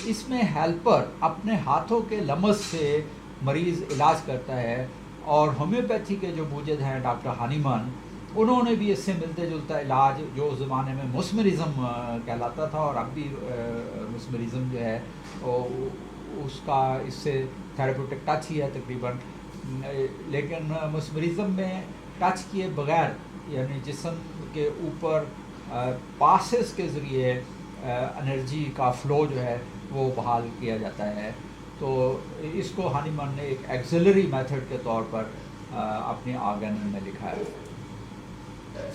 اس میں ہیلپر اپنے ہاتھوں کے لمس سے مریض علاج کرتا ہے، اور ہومیوپیتھی کے جو موجد ہیں ڈاکٹر ہانیمان انہوں نے بھی اس سے ملتے جلتا علاج جو اس زمانے میں مسمرزم کہلاتا تھا، اور اب بھی مسمرزم جو ہے اس کا اس سے تھیراپیوٹک ٹچ ہی ہے تقریباً، لیکن مسمرزم میں ٹچ کیے بغیر یعنی جسم کے اوپر پاسز کے ذریعے انرجی کا فلو جو ہے وہ بحال کیا جاتا ہے، تو اس کو ہانیمان نے ایک ایکسلری میتھڈ کے طور پر اپنی آرگن میں لکھا ہے۔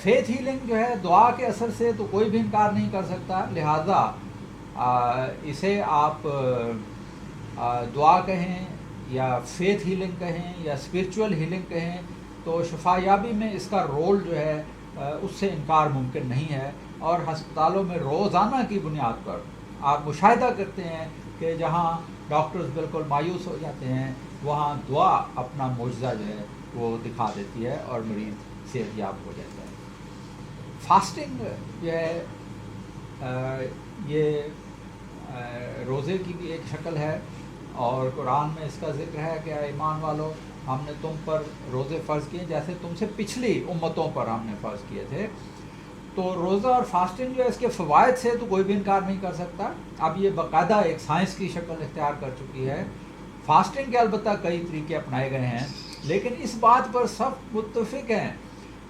فیتھ ہیلنگ جو ہے دعا کے اثر سے تو کوئی بھی انکار نہیں کر سکتا، لہٰذا اسے آپ دعا کہیں یا فیتھ ہیلنگ کہیں یا اسپریچول ہیلنگ کہیں، تو شفا یابی میں اس کا رول جو ہے اس سے انکار ممکن نہیں ہے. اور ہسپتالوں میں روزانہ کی بنیاد پر آپ مشاہدہ کرتے ہیں کہ جہاں ڈاکٹرز بالکل مایوس ہو جاتے ہیں، وہاں دعا اپنا معجزہ جو ہے وہ دکھا دیتی ہے اور مریض صحت یاب ہو جاتا ہے. فاسٹنگ جو ہے یہ روزے کی بھی ایک شکل ہے، اور قرآن میں اس کا ذکر ہے کہ اے ایمان والو، ہم نے تم پر روزے فرض کیے جیسے تم سے پچھلی امتوں پر ہم نے فرض کیے تھے. تو روزہ اور فاسٹنگ جو ہے اس کے فوائد سے تو کوئی بھی انکار نہیں کر سکتا. اب یہ باقاعدہ ایک سائنس کی شکل اختیار کر چکی ہے. فاسٹنگ کے البتہ کئی طریقے اپنائے گئے ہیں، لیکن اس بات پر سب متفق ہیں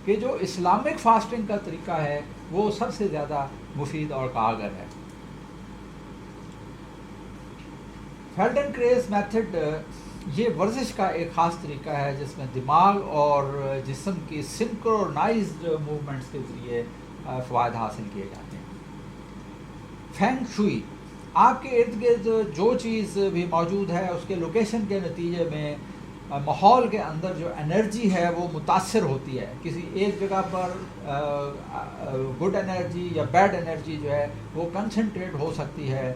کہ جو اسلامک فاسٹنگ کا طریقہ ہے وہ سب سے زیادہ مفید اور کارگر ہے. فیلڈنکریز میتھڈ یہ ورزش کا ایک خاص طریقہ ہے جس میں دماغ اور جسم کی سنکرونائزڈ موومنٹس کے ذریعے فوائد حاصل کیے جاتے ہیں. فینگ شوئی، آپ کے ارد گرد جو چیز بھی موجود ہے اس کے لوکیشن کے نتیجے میں ماحول کے اندر جو انرجی ہے وہ متاثر ہوتی ہے. کسی ایک جگہ پر گڈ انرجی یا بیڈ انرجی جو ہے وہ کنسنٹریٹ ہو سکتی ہے.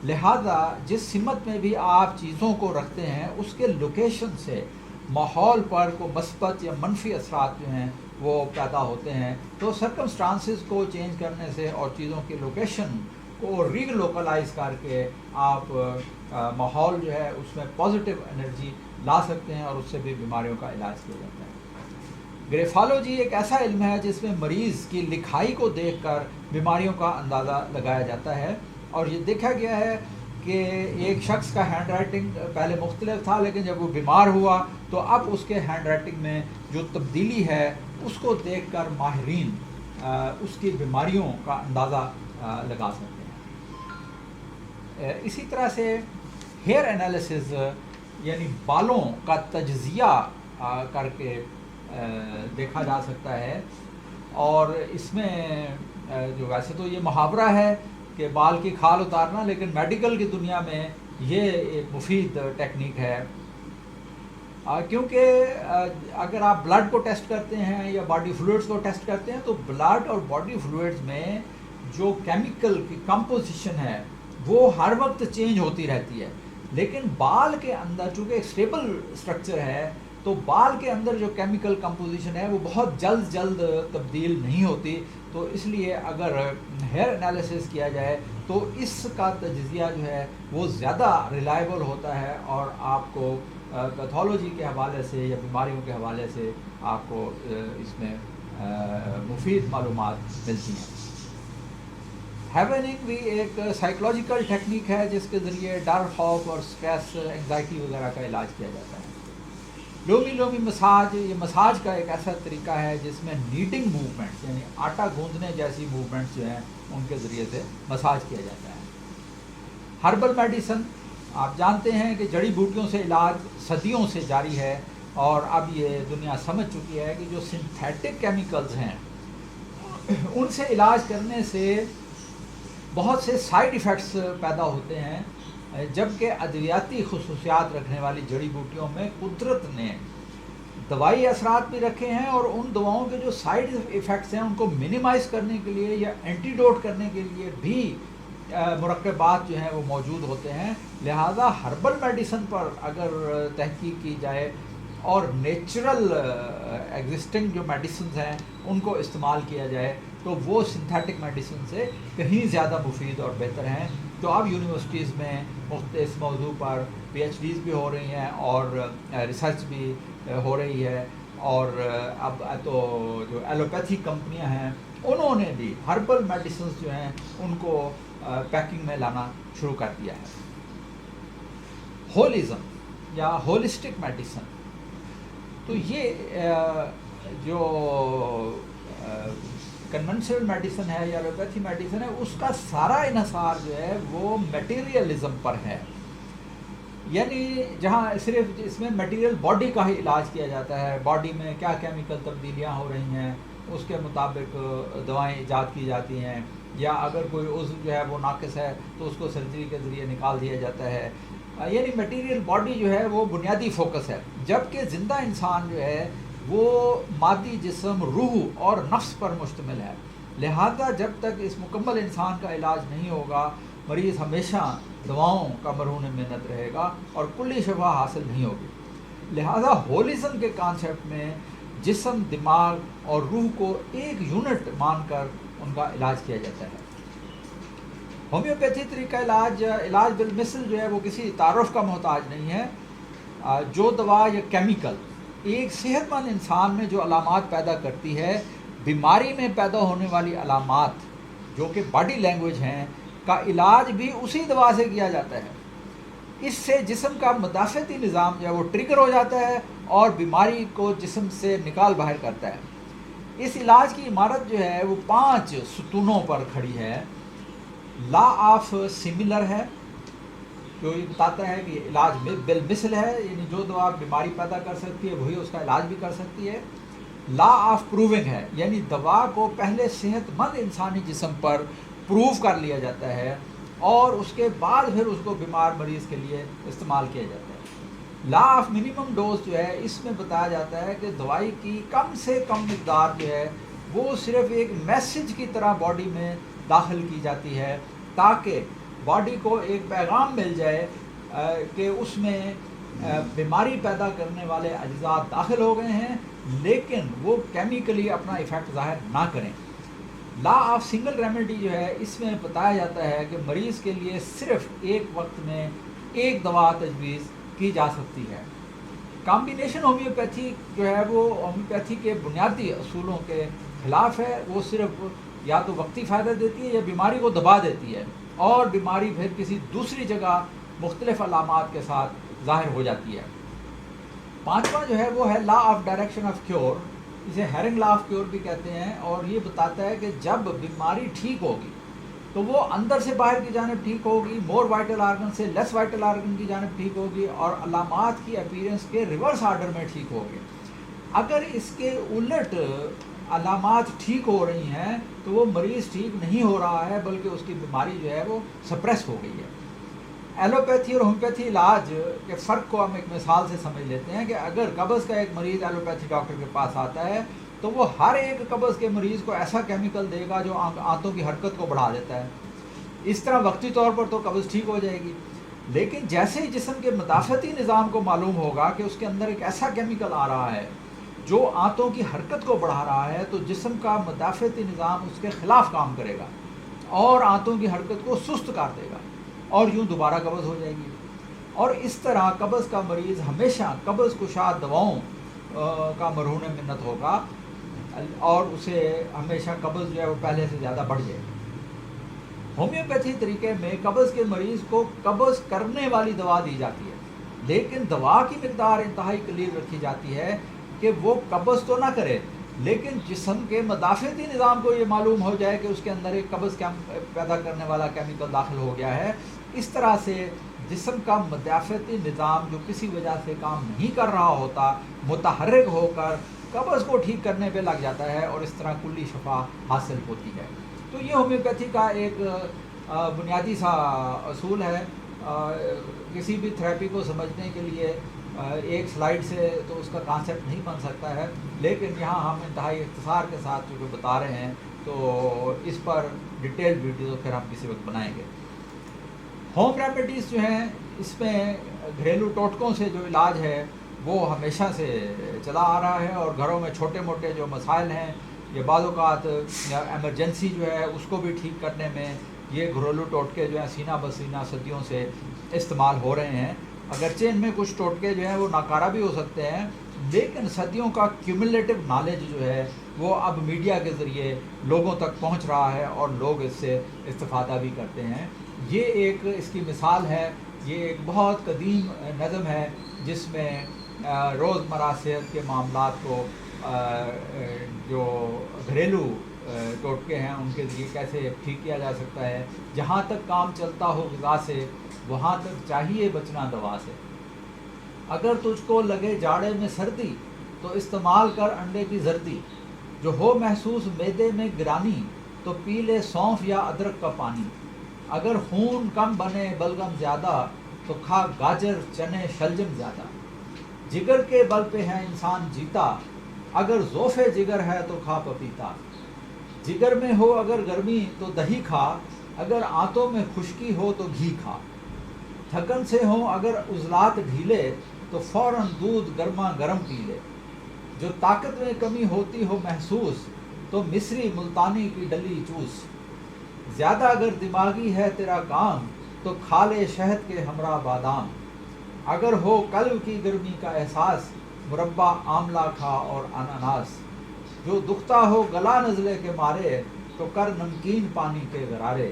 لہذا جس سمت میں بھی آپ چیزوں کو رکھتے ہیں اس کے لوکیشن سے ماحول پر کو مثبت یا منفی اثرات جو ہیں وہ پیدا ہوتے ہیں. تو سرکمسٹانسز کو چینج کرنے سے اور چیزوں کی لوکیشن کو ری لوکلائز کر کے آپ ماحول جو ہے اس میں پازیٹیو انرجی لا سکتے ہیں اور اس سے بھی بیماریوں کا علاج کیا جاتا ہے. گریفالوجی ایک ایسا علم ہے جس میں مریض کی لکھائی کو دیکھ کر بیماریوں کا اندازہ لگایا جاتا ہے، اور یہ دیکھا گیا ہے کہ ایک شخص کا ہینڈ رائٹنگ پہلے مختلف تھا، لیکن جب وہ بیمار ہوا تو اب اس کے ہینڈ رائٹنگ میں جو تبدیلی ہے اس کو دیکھ کر ماہرین اس کی بیماریوں کا اندازہ لگا سکتے ہیں. اسی طرح سے ہیئر انالیسز یعنی بالوں کا تجزیہ کر کے دیکھا جا سکتا ہے، اور اس میں جو ویسے تو یہ محاورہ ہے کہ بال کی کھال اتارنا، لیکن میڈیکل کی دنیا میں یہ ایک مفید ٹیکنیک ہے، کیونکہ اگر آپ بلڈ کو ٹیسٹ کرتے ہیں یا باڈی فلوئڈز کو ٹیسٹ کرتے ہیں تو بلڈ اور باڈی فلوئڈز میں جو کیمیکل کی کمپوزیشن ہے وہ ہر وقت چینج ہوتی رہتی ہے. لیکن بال کے اندر چونکہ ایک اسٹیبل اسٹرکچر ہے تو بال کے اندر جو کیمیکل کمپوزیشن ہے وہ بہت جلد تبدیل نہیں ہوتی. تو اس لیے اگر ہیئر انالیسس کیا جائے تو اس کا تجزیہ جو ہے وہ زیادہ ریلائبل ہوتا ہے، اور آپ کو پیتھولوجی کے حوالے سے یا بیماریوں کے حوالے سے آپ کو اس میں مفید معلومات ملتی ہیں. ہیوننگ بھی ایک سائیکولوجیکل ٹیکنیک ہے جس کے ذریعے ڈر، خوف اور سٹریس، انگزائٹی وغیرہ کا علاج کیا جاتا ہے. لومی مساج، یہ مساج کا ایک ایسا طریقہ ہے جس میں نیڈنگ موومنٹس یعنی آٹا گوندنے جیسی موومنٹس جو ہیں ان کے ذریعے سے مساج کیا جاتا ہے. ہربل میڈیسن، آپ جانتے ہیں کہ جڑی بوٹیوں سے علاج صدیوں سے جاری ہے، اور اب یہ دنیا سمجھ چکی ہے کہ جو سنتھیٹک کیمیکلز ہیں ان سے علاج کرنے سے بہت سے سائیڈ ایفیکٹس پیدا ہوتے ہیں، جبکہ ادویاتی خصوصیات رکھنے والی جڑی بوٹیوں میں قدرت نے دوائی اثرات بھی رکھے ہیں، اور ان دواؤں کے جو سائیڈ ایفیکٹس ہیں ان کو منیمائز کرنے کے لیے یا اینٹیڈوٹ کرنے کے لیے بھی مرکبات جو ہیں وہ موجود ہوتے ہیں. لہذا ہربل میڈیسن پر اگر تحقیق کی جائے اور نیچرل ایگزسٹنگ جو میڈیسنز ہیں ان کو استعمال کیا جائے تو وہ سنتھیٹک میڈیسن سے کہیں زیادہ مفید اور بہتر ہیں. تو اب یونیورسٹیز میں مختلف موضوع پر پی ایچ ڈیز بھی ہو رہی ہیں اور ریسرچ بھی ہو رہی ہے، اور اب تو جو ایلوپیتھی کمپنیاں ہیں انہوں نے بھی ہربل میڈیسنز جو ہیں ان کو پیکنگ میں لانا شروع کر دیا ہے. ہولزم یا ہولسٹک میڈیسن، تو یہ جو کنونشنل میڈیسن ہے یا ایلوپیتھی میڈیسن ہے اس کا سارا انحصار جو ہے وہ میٹیریلزم پر ہے، یعنی جہاں صرف اس میں میٹیریل باڈی کا ہی علاج کیا جاتا ہے، باڈی میں کیا کیمیکل تبدیلیاں ہو رہی ہیں اس کے مطابق دوائیں ایجاد کی جاتی ہیں، یا اگر کوئی عضو جو ہے وہ ناقص ہے تو اس کو سرجری کے ذریعے نکال دیا جاتا ہے. یعنی میٹیریل باڈی جو ہے وہ بنیادی فوکس ہے، جبکہ زندہ انسان جو ہے وہ مادی جسم، روح اور نفس پر مشتمل ہے. لہذا جب تک اس مکمل انسان کا علاج نہیں ہوگا، مریض ہمیشہ دواؤں کا مرہون منت رہے گا اور کلی شفا حاصل نہیں ہوگی. لہذا ہولزم کے کانسیپٹ میں جسم، دماغ اور روح کو ایک یونٹ مان کر ان کا علاج کیا جاتا ہے. ہومیوپیتھی طریقہ علاج بالمثل جو ہے وہ کسی تعارف کا محتاج نہیں ہے. جو دوا یا کیمیکل ایک صحت مند انسان میں جو علامات پیدا کرتی ہے، بیماری میں پیدا ہونے والی علامات جو کہ باڈی لینگویج ہیں کا علاج بھی اسی دوا سے کیا جاتا ہے. اس سے جسم کا مدافعتی نظام جو ہے وہ ٹریگر ہو جاتا ہے اور بیماری کو جسم سے نکال باہر کرتا ہے. اس علاج کی عمارت جو ہے وہ 5 ستونوں پر کھڑی ہے. لا آف سملر ہے، جو یہ بتاتا ہے کہ علاج بالمثل ہے، یعنی جو دوا بیماری پیدا کر سکتی ہے وہی اس کا علاج بھی کر سکتی ہے. لا آف پروونگ ہے، یعنی دوا کو پہلے صحت مند انسانی جسم پر پروو کر لیا جاتا ہے اور اس کے بعد پھر اس کو بیمار مریض کے لیے استعمال کیا جاتا ہے. لا آف منیمم ڈوز جو ہے اس میں بتایا جاتا ہے کہ دوائی کی کم سے کم مقدار جو ہے وہ صرف ایک میسج کی طرح باڈی میں داخل کی جاتی ہے تاکہ باڈی کو ایک پیغام مل جائے کہ اس میں بیماری پیدا کرنے والے اجزاء داخل ہو گئے ہیں لیکن وہ کیمیکلی اپنا ایفیکٹ ظاہر نہ کریں. لا آف سنگل ریمیڈی جو ہے اس میں بتایا جاتا ہے کہ مریض کے لیے صرف ایک وقت میں ایک دوا تجویز کی جا سکتی ہے. کمبینیشن ہومیوپیتھی جو ہے وہ ہومیوپیتھی کے بنیادی اصولوں کے خلاف ہے. وہ صرف یا تو وقتی فائدہ دیتی ہے یا بیماری کو دبا دیتی ہے اور بیماری پھر کسی دوسری جگہ مختلف علامات کے ساتھ ظاہر ہو جاتی ہے. 5واں جو ہے وہ ہے law of direction of cure, اسے ہیرنگ لا آف کیور بھی کہتے ہیں، اور یہ بتاتا ہے کہ جب بیماری ٹھیک ہوگی تو وہ اندر سے باہر کی جانب ٹھیک ہوگی، مور وائٹل آرگن سے لیس وائٹل آرگن کی جانب ٹھیک ہوگی اور علامات کی اپیرنس کے ریورس آرڈر میں ٹھیک ہوگی. اگر اس کے الٹ علامات ٹھیک ہو رہی ہیں تو وہ مریض ٹھیک نہیں ہو رہا ہے بلکہ اس کی بیماری جو ہے وہ سپریس ہو گئی ہے. ایلوپیتھی اور ہومیوپیتھی علاج کے فرق کو ہم ایک مثال سے سمجھ لیتے ہیں کہ اگر قبض کا ایک مریض ایلوپیتھی ڈاکٹر کے پاس آتا ہے تو وہ ہر ایک قبض کے مریض کو ایسا کیمیکل دے گا جو آنتوں کی حرکت کو بڑھا دیتا ہے. اس طرح وقتی طور پر تو قبض ٹھیک ہو جائے گی، لیکن جیسے ہی جسم کے مدافعتی نظام کو معلوم ہوگا کہ اس کے اندر ایک ایسا کیمیکل آ رہا ہے جو آنتوں کی حرکت کو بڑھا رہا ہے تو جسم کا مدافعتی نظام اس کے خلاف کام کرے گا اور آنتوں کی حرکت کو سست کر دے گا اور یوں دوبارہ قبض ہو جائے گی. اور اس طرح قبض کا مریض ہمیشہ قبض کشا دواؤں کا مرہون منت ہوگا اور اسے ہمیشہ قبض جو ہے وہ پہلے سے زیادہ بڑھ جائے گی. ہومیوپیتھی طریقے میں قبض کے مریض کو قبض کرنے والی دوا دی جاتی ہے لیکن دوا کی مقدار انتہائی قلیل رکھی جاتی ہے کہ وہ قبض تو نہ کرے لیکن جسم کے مدافعتی نظام کو یہ معلوم ہو جائے کہ اس کے اندر ایک قبض پیدا کرنے والا کیمیکل داخل ہو گیا ہے. اس طرح سے جسم کا مدافعتی نظام جو کسی وجہ سے کام نہیں کر رہا ہوتا متحرک ہو کر قبض کو ٹھیک کرنے پہ لگ جاتا ہے اور اس طرح کلی شفا حاصل ہوتی ہے. تو یہ ہومیوپیتھی کا ایک بنیادی سا اصول ہے. کسی بھی تھراپی کو سمجھنے کے لیے ایک سلائیڈ سے تو اس کا کانسیپٹ نہیں بن سکتا ہے لیکن یہاں ہم انتہائی اختصار کے ساتھ جو بتا رہے ہیں تو اس پر ڈیٹیل ویڈیو پھر ہم کسی وقت بنائیں گے. ہوم ریمیڈیز جو ہیں اس میں گھریلو ٹوٹکوں سے جو علاج ہے وہ ہمیشہ سے چلا آ رہا ہے اور گھروں میں چھوٹے موٹے جو مسائل ہیں یہ بعض اوقات ایمرجنسی جو ہے اس کو بھی ٹھیک کرنے میں یہ گھریلو ٹوٹکے جو ہیں سینہ بسینہ صدیوں سے استعمال ہو رہے ہیں. اگرچہ ان میں کچھ ٹوٹکے جو ہیں وہ ناکارہ بھی ہو سکتے ہیں لیکن صدیوں کا کیومولیٹو نالج جو ہے وہ اب میڈیا کے ذریعے لوگوں تک پہنچ رہا ہے اور لوگ اس سے استفادہ بھی کرتے ہیں. یہ ایک اس کی مثال ہے، یہ ایک بہت قدیم نظم ہے جس میں روزمرہ صحت کے معاملات کو جو گھریلو ٹوٹکے ہیں ان کے ذریعے کیسے ٹھیک کیا جا سکتا ہے. جہاں تک کام چلتا ہو غذا سے وہاں تک چاہیے بچنا دوا سے. اگر تجھ کو لگے جاڑے میں سردی تو استعمال کر انڈے کی زردی. جو ہو محسوس معدے میں گرانی تو پی لے سونف یا ادرک کا پانی، اگر خون کم بنے بلغم زیادہ تو کھا گاجر چنے شلجم زیادہ، جگر کے بل پہ ہے انسان جیتا، اگر ذوف جگر ہے تو کھا پپیتا، جگر میں ہو اگر گرمی تو دہی کھا، اگر آنتوں میں خشکی ہو تو گھی کھا، تھکن سے ہوں اگر عضلات ڈھیلے تو فوراً دودھ گرما گرم پی لے، جو طاقت میں کمی ہوتی ہو محسوس تو مصری ملتانی کی ڈلی چوس، زیادہ اگر دماغی ہے تیرا کام تو کھا لے شہد کے ہمراہ بادام، اگر ہو قلب کی گرمی کا احساس مربع آملہ کھا اور اناناس، جو دکھتا ہو گلا نزلے کے مارے تو کر نمکین پانی کے غرارے،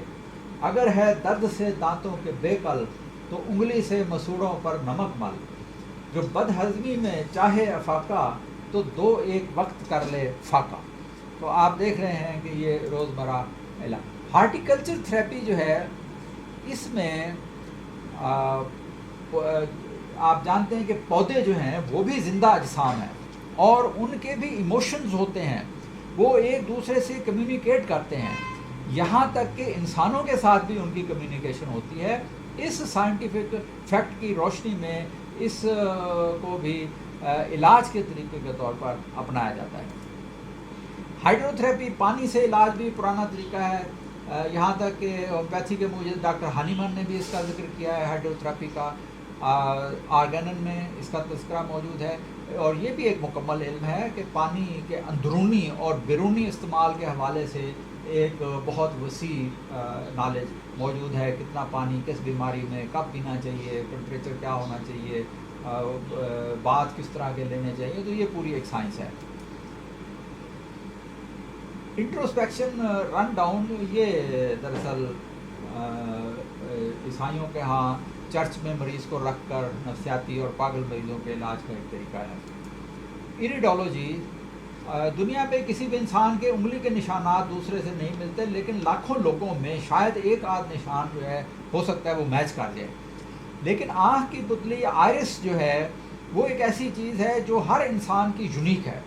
اگر ہے درد سے دانتوں کے بے کل تو انگلی سے مسوڑوں پر نمک مل، جو بد ہضمی میں چاہے افاقہ تو دو ایک وقت کر لے فاقہ۔ تو آپ دیکھ رہے ہیں کہ یہ روزمرہ علاج۔ ہارٹیکلچر تھراپی جو ہے اس میں آپ جانتے ہیں کہ پودے جو ہیں وہ بھی زندہ اجسام ہیں اور ان کے بھی ایموشنز ہوتے ہیں، وہ ایک دوسرے سے کمیونیکیٹ کرتے ہیں، یہاں تک کہ انسانوں کے ساتھ بھی ان کی کمیونیکیشن ہوتی ہے۔ اس سائنٹیفک فیکٹ کی روشنی میں اس کو بھی علاج کے طریقے کے طور پر اپنایا جاتا ہے۔ ہائیڈرو تھراپی پانی سے علاج بھی پرانا طریقہ ہے، یہاں تک کہ ہومیوپیتھی کے موجود ڈاکٹر ہانیمن نے بھی اس کا ذکر کیا ہے ہائیڈرو تھراپی کا، آرگینن میں اس کا تذکرہ موجود ہے، اور یہ بھی ایک مکمل علم ہے کہ پانی کے اندرونی اور بیرونی استعمال کے حوالے سے ایک بہت وسیع نالج موجود ہے، کتنا پانی کس بیماری میں کب پینا چاہیے، ٹمپریچر کیا ہونا چاہیے، بات کس طرح کے لینے چاہیے، تو یہ پوری ایک سائنس ہے۔ انٹروسپیکشن رن ڈاؤن یہ دراصل عیسائیوں کے ہاں چرچ میں مریض کو رکھ کر نفسیاتی اور پاگل مریضوں کے علاج کا ایک طریقہ ہے۔ ایریڈولوجی دنیا پہ کسی بھی انسان کے انگلی کے نشانات دوسرے سے نہیں ملتے، لیکن لاکھوں لوگوں میں شاید ایک آدھ نشان جو ہے ہو سکتا ہے وہ میچ کر جائے، لیکن آنکھ کی پتلی آئرس جو ہے وہ ایک ایسی چیز ہے جو ہر انسان کی یونیک ہے،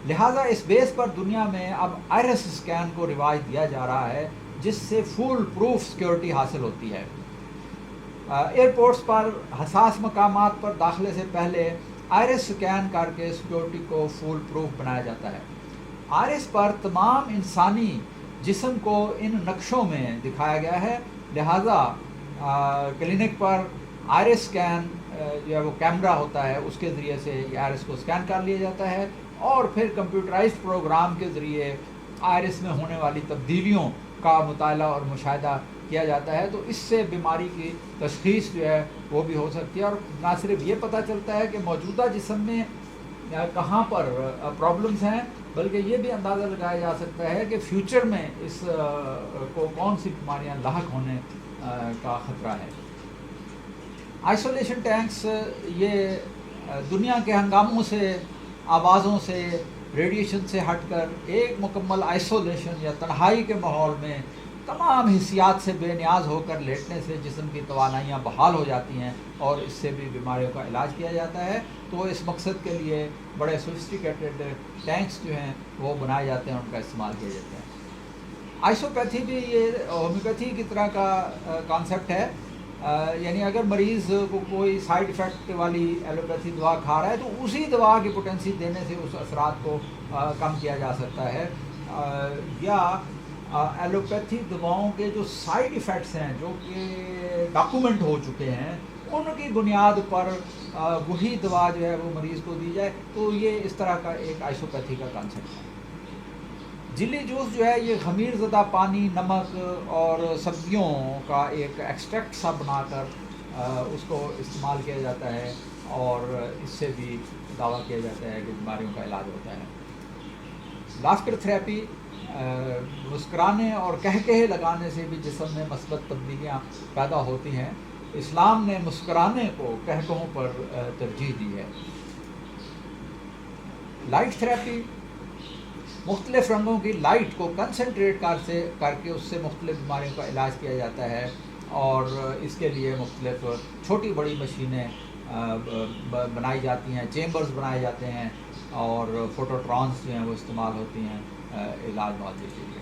لہٰذا اس بیس پر دنیا میں اب آئرس اسکین کو رواج دیا جا رہا ہے، جس سے فول پروف سیکیورٹی حاصل ہوتی ہے۔ ایئرپورٹس پر حساس مقامات پر داخلے سے پہلے آئرس سکین کر کے سیکیورٹی کو فول پروف بنایا جاتا ہے۔ آئرس پر تمام انسانی جسم کو ان نقشوں میں دکھایا گیا ہے، لہٰذا کلینک پر آئرس سکین جو ہے وہ کیمرہ ہوتا ہے، اس کے ذریعے سے یہ آئرس کو سکین کر لیا جاتا ہے، اور پھر کمپیوٹرائزڈ پروگرام کے ذریعے آئرس میں ہونے والی تبدیلیوں کا مطالعہ اور مشاہدہ کیا جاتا ہے، تو اس سے بیماری کی تشخیص جو ہے وہ بھی ہو سکتی ہے، اور نہ صرف یہ پتہ چلتا ہے کہ موجودہ جسم میں کہاں پر پرابلمز ہیں، بلکہ یہ بھی اندازہ لگایا جا سکتا ہے کہ فیوچر میں اس کو کون سی بیماریاں لاحق ہونے کا خطرہ ہے۔ آئسولیشن ٹینکس یہ دنیا کے ہنگاموں سے، آوازوں سے، ریڈیشن سے ہٹ کر ایک مکمل آئسولیشن یا تنہائی کے ماحول میں تمام حسیات سے بے نیاز ہو کر لیٹنے سے جسم کی توانائیاں بحال ہو جاتی ہیں اور اس سے بھی بیماریوں کا علاج کیا جاتا ہے۔ تو اس مقصد کے لیے بڑے سوفسٹیکیٹڈ ٹینکس جو ہیں وہ بنائے جاتے ہیں، ان کا استعمال کیا جاتا ہے۔ آئسوپیتھی بھی یہ ہومیوپیتھی کی طرح کا کانسیپٹ ہے، یعنی اگر مریض کو کوئی سائیڈ افیکٹ والی ایلوپیتھی دوا کھا رہا ہے تو اسی دوا کی پوٹینسی دینے سے اس اثرات کو کم کیا جا سکتا ہے، یا ایلوپیتھی دواؤں کے جو سائیڈ ایفیکٹس ہیں جو کہ ڈاکومنٹ ہو چکے ہیں ان کی بنیاد پر وہی دوا جو ہے وہ مریض کو دی جائے، تو یہ اس طرح کا ایک آئسوپیتھی کا کانسیپٹ ہے۔ جلی جوس جو ہے یہ خمیر زدہ پانی، نمک اور سبزیوں کا ایک ایکسٹریکٹ سا بنا کر اس کو استعمال کیا جاتا ہے، اور اس سے بھی دعویٰ کیا جاتا ہے کہ بیماریوں کا علاج ہوتا ہے۔ لافٹر تھراپی مسکرانے اور کہکہے لگانے سے بھی جسم میں مثبت تبدیلیاں پیدا ہوتی ہیں۔ اسلام نے مسکرانے کو کہکہوں پر ترجیح دی ہے۔ لائٹ تھراپی مختلف رنگوں کی لائٹ کو کنسنٹریٹ کر کے اس سے مختلف بیماریوں کا علاج کیا جاتا ہے، اور اس کے لیے مختلف چھوٹی بڑی مشینیں بنائی جاتی ہیں، چیمبرز بنائے جاتے ہیں، اور فوٹوٹرانس جو ہیں وہ استعمال ہوتی ہیں علاج معالجے کے لیے۔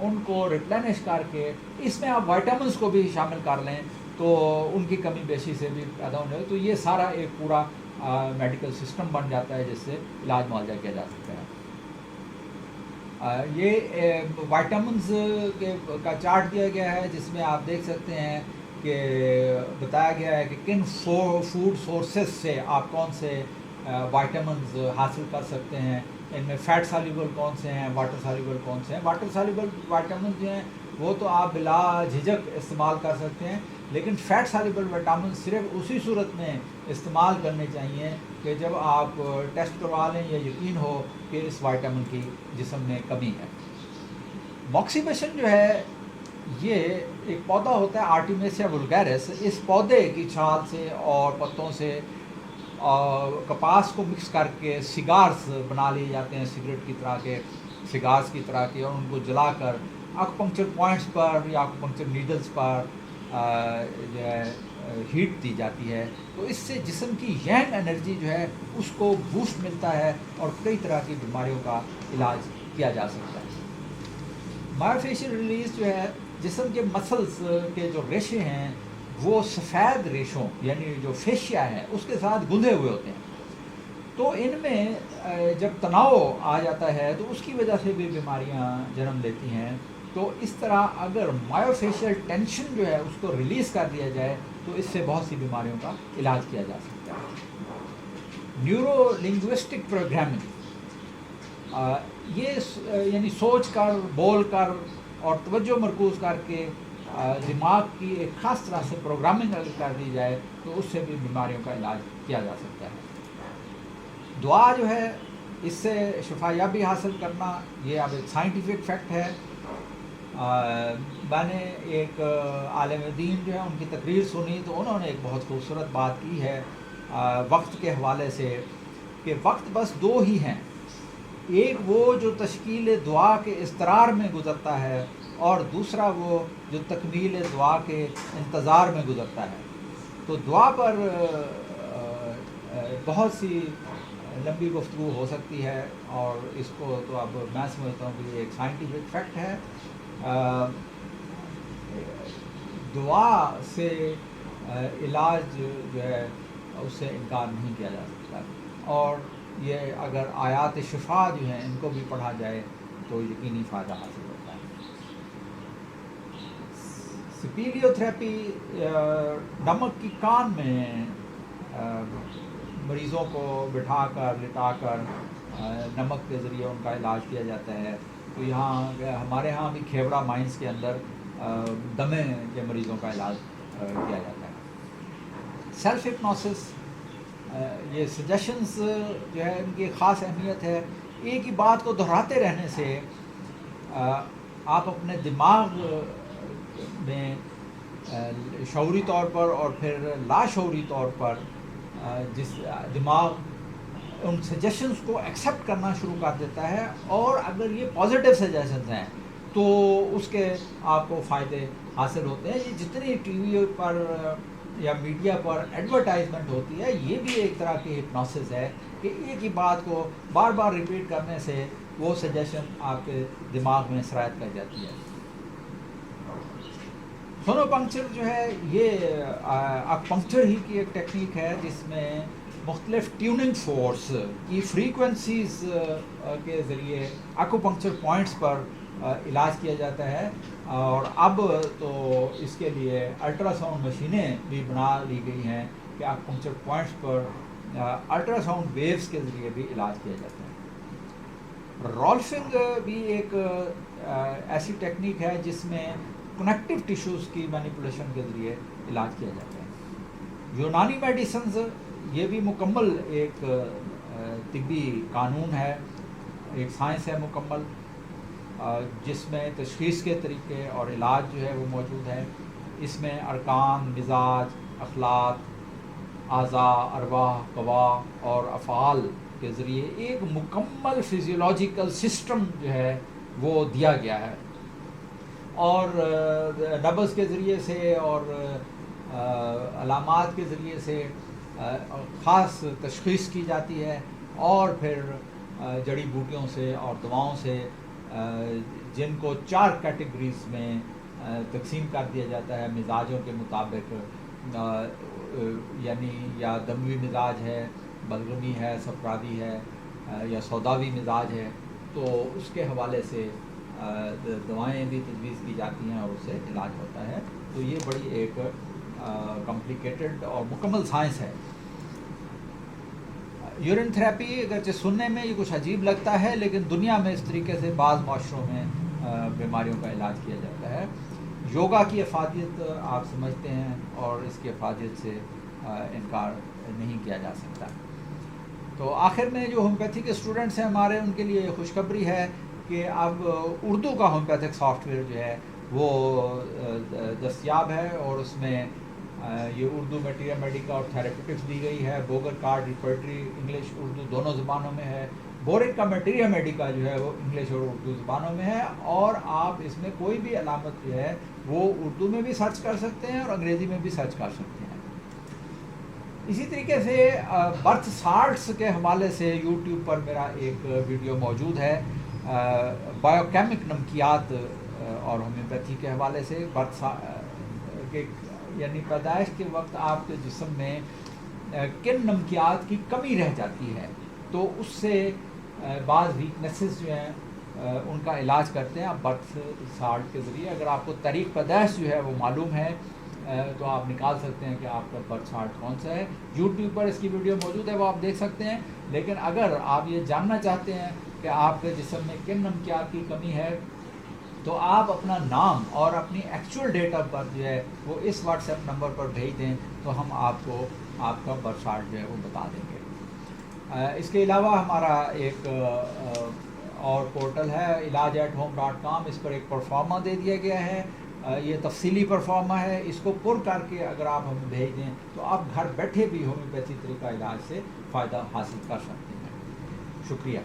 ان کو ریپلینش کر کے اس میں آپ وائٹامنس کو بھی شامل کر لیں تو ان کی کمی بیشی سے بھی پیدا ہونے لگے، تو یہ سارا ایک پورا میڈیکل سسٹم بن جاتا ہے جس سے علاج معالجہ کیا جا سکتا ہے۔ یہ وائٹامنز کا چارٹ دیا گیا ہے جس میں آپ دیکھ سکتے ہیں کہ بتایا گیا ہے کہ کن فوڈ سورسز سے آپ کون سے وائٹامنز حاصل کر سکتے ہیں، ان میں فیٹ سالیبل کون سے ہیں، واٹر سالیبل کون سے ہیں۔ واٹر سالیبل وائٹامنز جو ہیں وہ تو آپ بلا جھجک استعمال کر سکتے ہیں، لیکن فیٹ سالیبل وائٹامن صرف اسی صورت میں استعمال کرنے چاہیے کہ جب آپ ٹیسٹ کروا لیں یا یقین ہو کہ اس وائٹامن کی جسم میں کمی ہے۔ موکسیبیشن جو ہے یہ ایک پودا ہوتا ہے آرٹیمیسیا وولگیرس، اس پودے کی چھال سے اور پتوں سے کپاس کو مکس کر کے سگارز بنا لیے جاتے ہیں، سگریٹ کی طرح کے سگارز کی طرح کے، اور ان کو جلا کر اکوپنکچر پوائنٹس پر یا اکوپنکچر نیڈلز پر جو ہے ہیٹ دی جاتی ہے، تو اس سے جسم کی ینگ انرجی جو ہے اس کو بوسٹ ملتا ہے اور کئی طرح کی بیماریوں کا علاج کیا جا سکتا ہے۔ مایوفیشل ریلیز جو ہے جسم کے مسلز کے جو ریشے ہیں وہ سفید ریشوں یعنی جو فیشیا ہے اس کے ساتھ گندھے ہوئے ہوتے ہیں، تو ان میں جب تناؤ آ جاتا ہے تو اس کی وجہ سے بھی بیماریاں جنم لیتی ہیں۔ تو اس طرح اگر مایوفیشل ٹینشن جو ہے اس کو ریلیز کر دیا جائے تو اس سے بہت سی بیماریوں کا علاج کیا جا سکتا ہے۔ نیورو لنگوسٹک پروگرامنگ، یہ یعنی سوچ کر، بول کر اور توجہ مرکوز کر کے دماغ کی ایک خاص طرح سے پروگرامنگ اگر کر دی جائے تو اس سے بھی بیماریوں کا علاج کیا جا سکتا ہے۔ دعا جو ہے اس سے شفا یابی حاصل کرنا یہ اب ایک سائنٹیفک فیکٹ ہے۔ میں نے ایک عالم دین جو ہے ان کی تقریر سنی تو انہوں نے ایک بہت خوبصورت بات کی ہے وقت کے حوالے سے، کہ وقت بس دو ہی ہیں، ایک وہ جو تشکیل دعا کے اضطرار میں گزرتا ہے اور دوسرا وہ جو تکمیل دعا کے انتظار میں گزرتا ہے۔ تو دعا پر بہت سی لمبی گفتگو ہو سکتی ہے اور اس کو تو اب میں سمجھتا ہوں کہ یہ ایک سائنٹیفک فیکٹ ہے۔ دعا سے علاج جو ہے اس سے انکار نہیں کیا جا سکتا، اور یہ اگر آیات شفا جو ہیں ان کو بھی پڑھا جائے تو یقینی فائدہ حاصل ہوتا ہے۔ سپیلیو تھراپی، نمک کی کان میں مریضوں کو بٹھا کر لٹا کر نمک کے ذریعے ان کا علاج کیا جاتا ہے۔ تو یہاں ہمارے ہاں بھی کھیوڑا مائنس کے اندر دمے کے مریضوں کا علاج کیا جاتا ہے۔ سیلف ہپنوسس، یہ سجیشنز جو ہے ان کی ایک خاص اہمیت ہے۔ ایک ہی بات کو دہراتے رہنے سے آپ اپنے دماغ میں شعوری طور پر اور پھر لاشعوری طور پر جس دماغ ان سجیشنز کو ایکسیپٹ کرنا شروع کر دیتا ہے، اور اگر یہ پازیٹیو سجیشنز ہیں تو اس کے آپ کو فائدے حاصل ہوتے ہیں۔ یہ جتنی ٹی وی پر یا میڈیا پر ایڈورٹائزمنٹ ہوتی ہے یہ بھی ایک طرح کی ہپنوسس ہے کہ ایک ہی بات کو بار بار ریپیٹ کرنے سے وہ سجیشن آپ کے دماغ میں سرایت کر جاتی ہے۔ سونو پنکچر جو ہے یہ اکپنکچر ہی کی ایک ٹیکنیک ہے جس میں مختلف ٹیوننگ فورس کی فریکوینسیز کے ذریعے اکوپنکچر پوائنٹس پر علاج کیا جاتا ہے، اور اب تو اس کے لیے الٹرا ساؤنڈ مشینیں بھی بنا لی گئی ہیں کہ اکوپنکچر پوائنٹس پر الٹرا ساؤنڈ ویوز کے ذریعے بھی علاج کیا جاتا ہے۔ رولفنگ بھی ایک ایسی ٹیکنیک ہے جس میں کنیکٹیو ٹیشوز کی مینیپولیشن کے ذریعے علاج کیا جاتا ہے۔ یونانی میڈیسنز یہ بھی مکمل ایک طبی قانون ہے، ایک سائنس ہے مکمل، جس میں تشخیص کے طریقے اور علاج جو ہے وہ موجود ہے۔ اس میں ارکان، مزاج، اخلاق، اعضاء، ارواح، قوا اور افعال کے ذریعے ایک مکمل فزیولوجیکل سسٹم جو ہے وہ دیا گیا ہے، اور نبض کے ذریعے سے اور علامات کے ذریعے سے خاص تشخیص کی جاتی ہے، اور پھر جڑی بوٹیوں سے اور دواؤں سے جن کو 4 کیٹیگریز میں تقسیم کر دیا جاتا ہے مزاجوں کے مطابق، یعنی یا دموی مزاج ہے، بلغمی ہے، صفراوی ہے، یا سوداوی مزاج ہے، تو اس کے حوالے سے دوائیں بھی تجویز کی جاتی ہیں اور اس سے علاج ہوتا ہے. تو یہ بڑی ایک کمپلیکیٹڈ اور مکمل سائنس ہے. یورین تھراپی اگرچہ سننے میں یہ کچھ عجیب لگتا ہے، لیکن دنیا میں اس طریقے سے بعض معاشروں میں بیماریوں کا علاج کیا جاتا ہے. یوگا کی افادیت آپ سمجھتے ہیں، اور اس کی افادیت سے انکار نہیں کیا جا سکتا. تو آخر میں جو ہومیوپیتھی کے اسٹوڈنٹس ہیں ہمارے، ان کے لیے خوشخبری ہے کہ اب اردو کا ہومیوپیتھک سافٹ ویئر جو ہے وہ دستیاب ہے، اور اس میں یہ اردو میٹیریا میڈیکا اور تھراپیوٹکس دی گئی ہے. Bouguer card repertory English Urdu دونوں زبانوں میں ہے. بورک کا میٹیریا میڈیکا جو ہے وہ انگلش اور اردو زبانوں میں ہے، اور آپ اس میں کوئی بھی علامت جو ہے وہ اردو میں بھی سرچ کر سکتے ہیں اور انگریزی میں بھی سرچ کر سکتے ہیں. اسی طریقے سے برتھ سالٹس کے حوالے سے یوٹیوب پر میرا ایک ویڈیو موجود ہے، بایو کیمک نمکیات اور ہومیوپیتھی کے حوالے سے. برتھ کے یعنی پیدائش کے وقت آپ کے جسم میں کن نمکیات کی کمی رہ جاتی ہے، تو اس سے بعض ویکنیسز جو ہیں ان کا علاج کرتے ہیں آپ برتھ سالٹ کے ذریعے. اگر آپ کو تاریخ پیدائش جو ہے وہ معلوم ہے تو آپ نکال سکتے ہیں کہ آپ کا برتھ سالٹ کون سا ہے. یوٹیوب پر اس کی ویڈیو موجود ہے، وہ آپ دیکھ سکتے ہیں. لیکن اگر آپ یہ جاننا چاہتے ہیں کہ آپ کے جسم میں کن نمکیات کی کمی ہے، تو آپ اپنا نام اور اپنی ایکچوئل ڈیٹ آف برتھ جو ہے وہ اس واٹس ایپ نمبر پر بھیج دیں، تو ہم آپ کو آپ کا برتھ سالٹ جو ہے وہ بتا دیں گے. اس کے علاوہ ہمارا ایک اور پورٹل ہے ilaj@home.com. اس پر ایک پرفارما دے دیا گیا ہے. یہ تفصیلی پرفارما ہے. اس کو پر کر کے اگر آپ ہمیں بھیج دیں تو آپ گھر بیٹھے بھی ہومیوپیتھی طریقہ علاج سے فائدہ حاصل کر سکتے ہیں. شکریہ.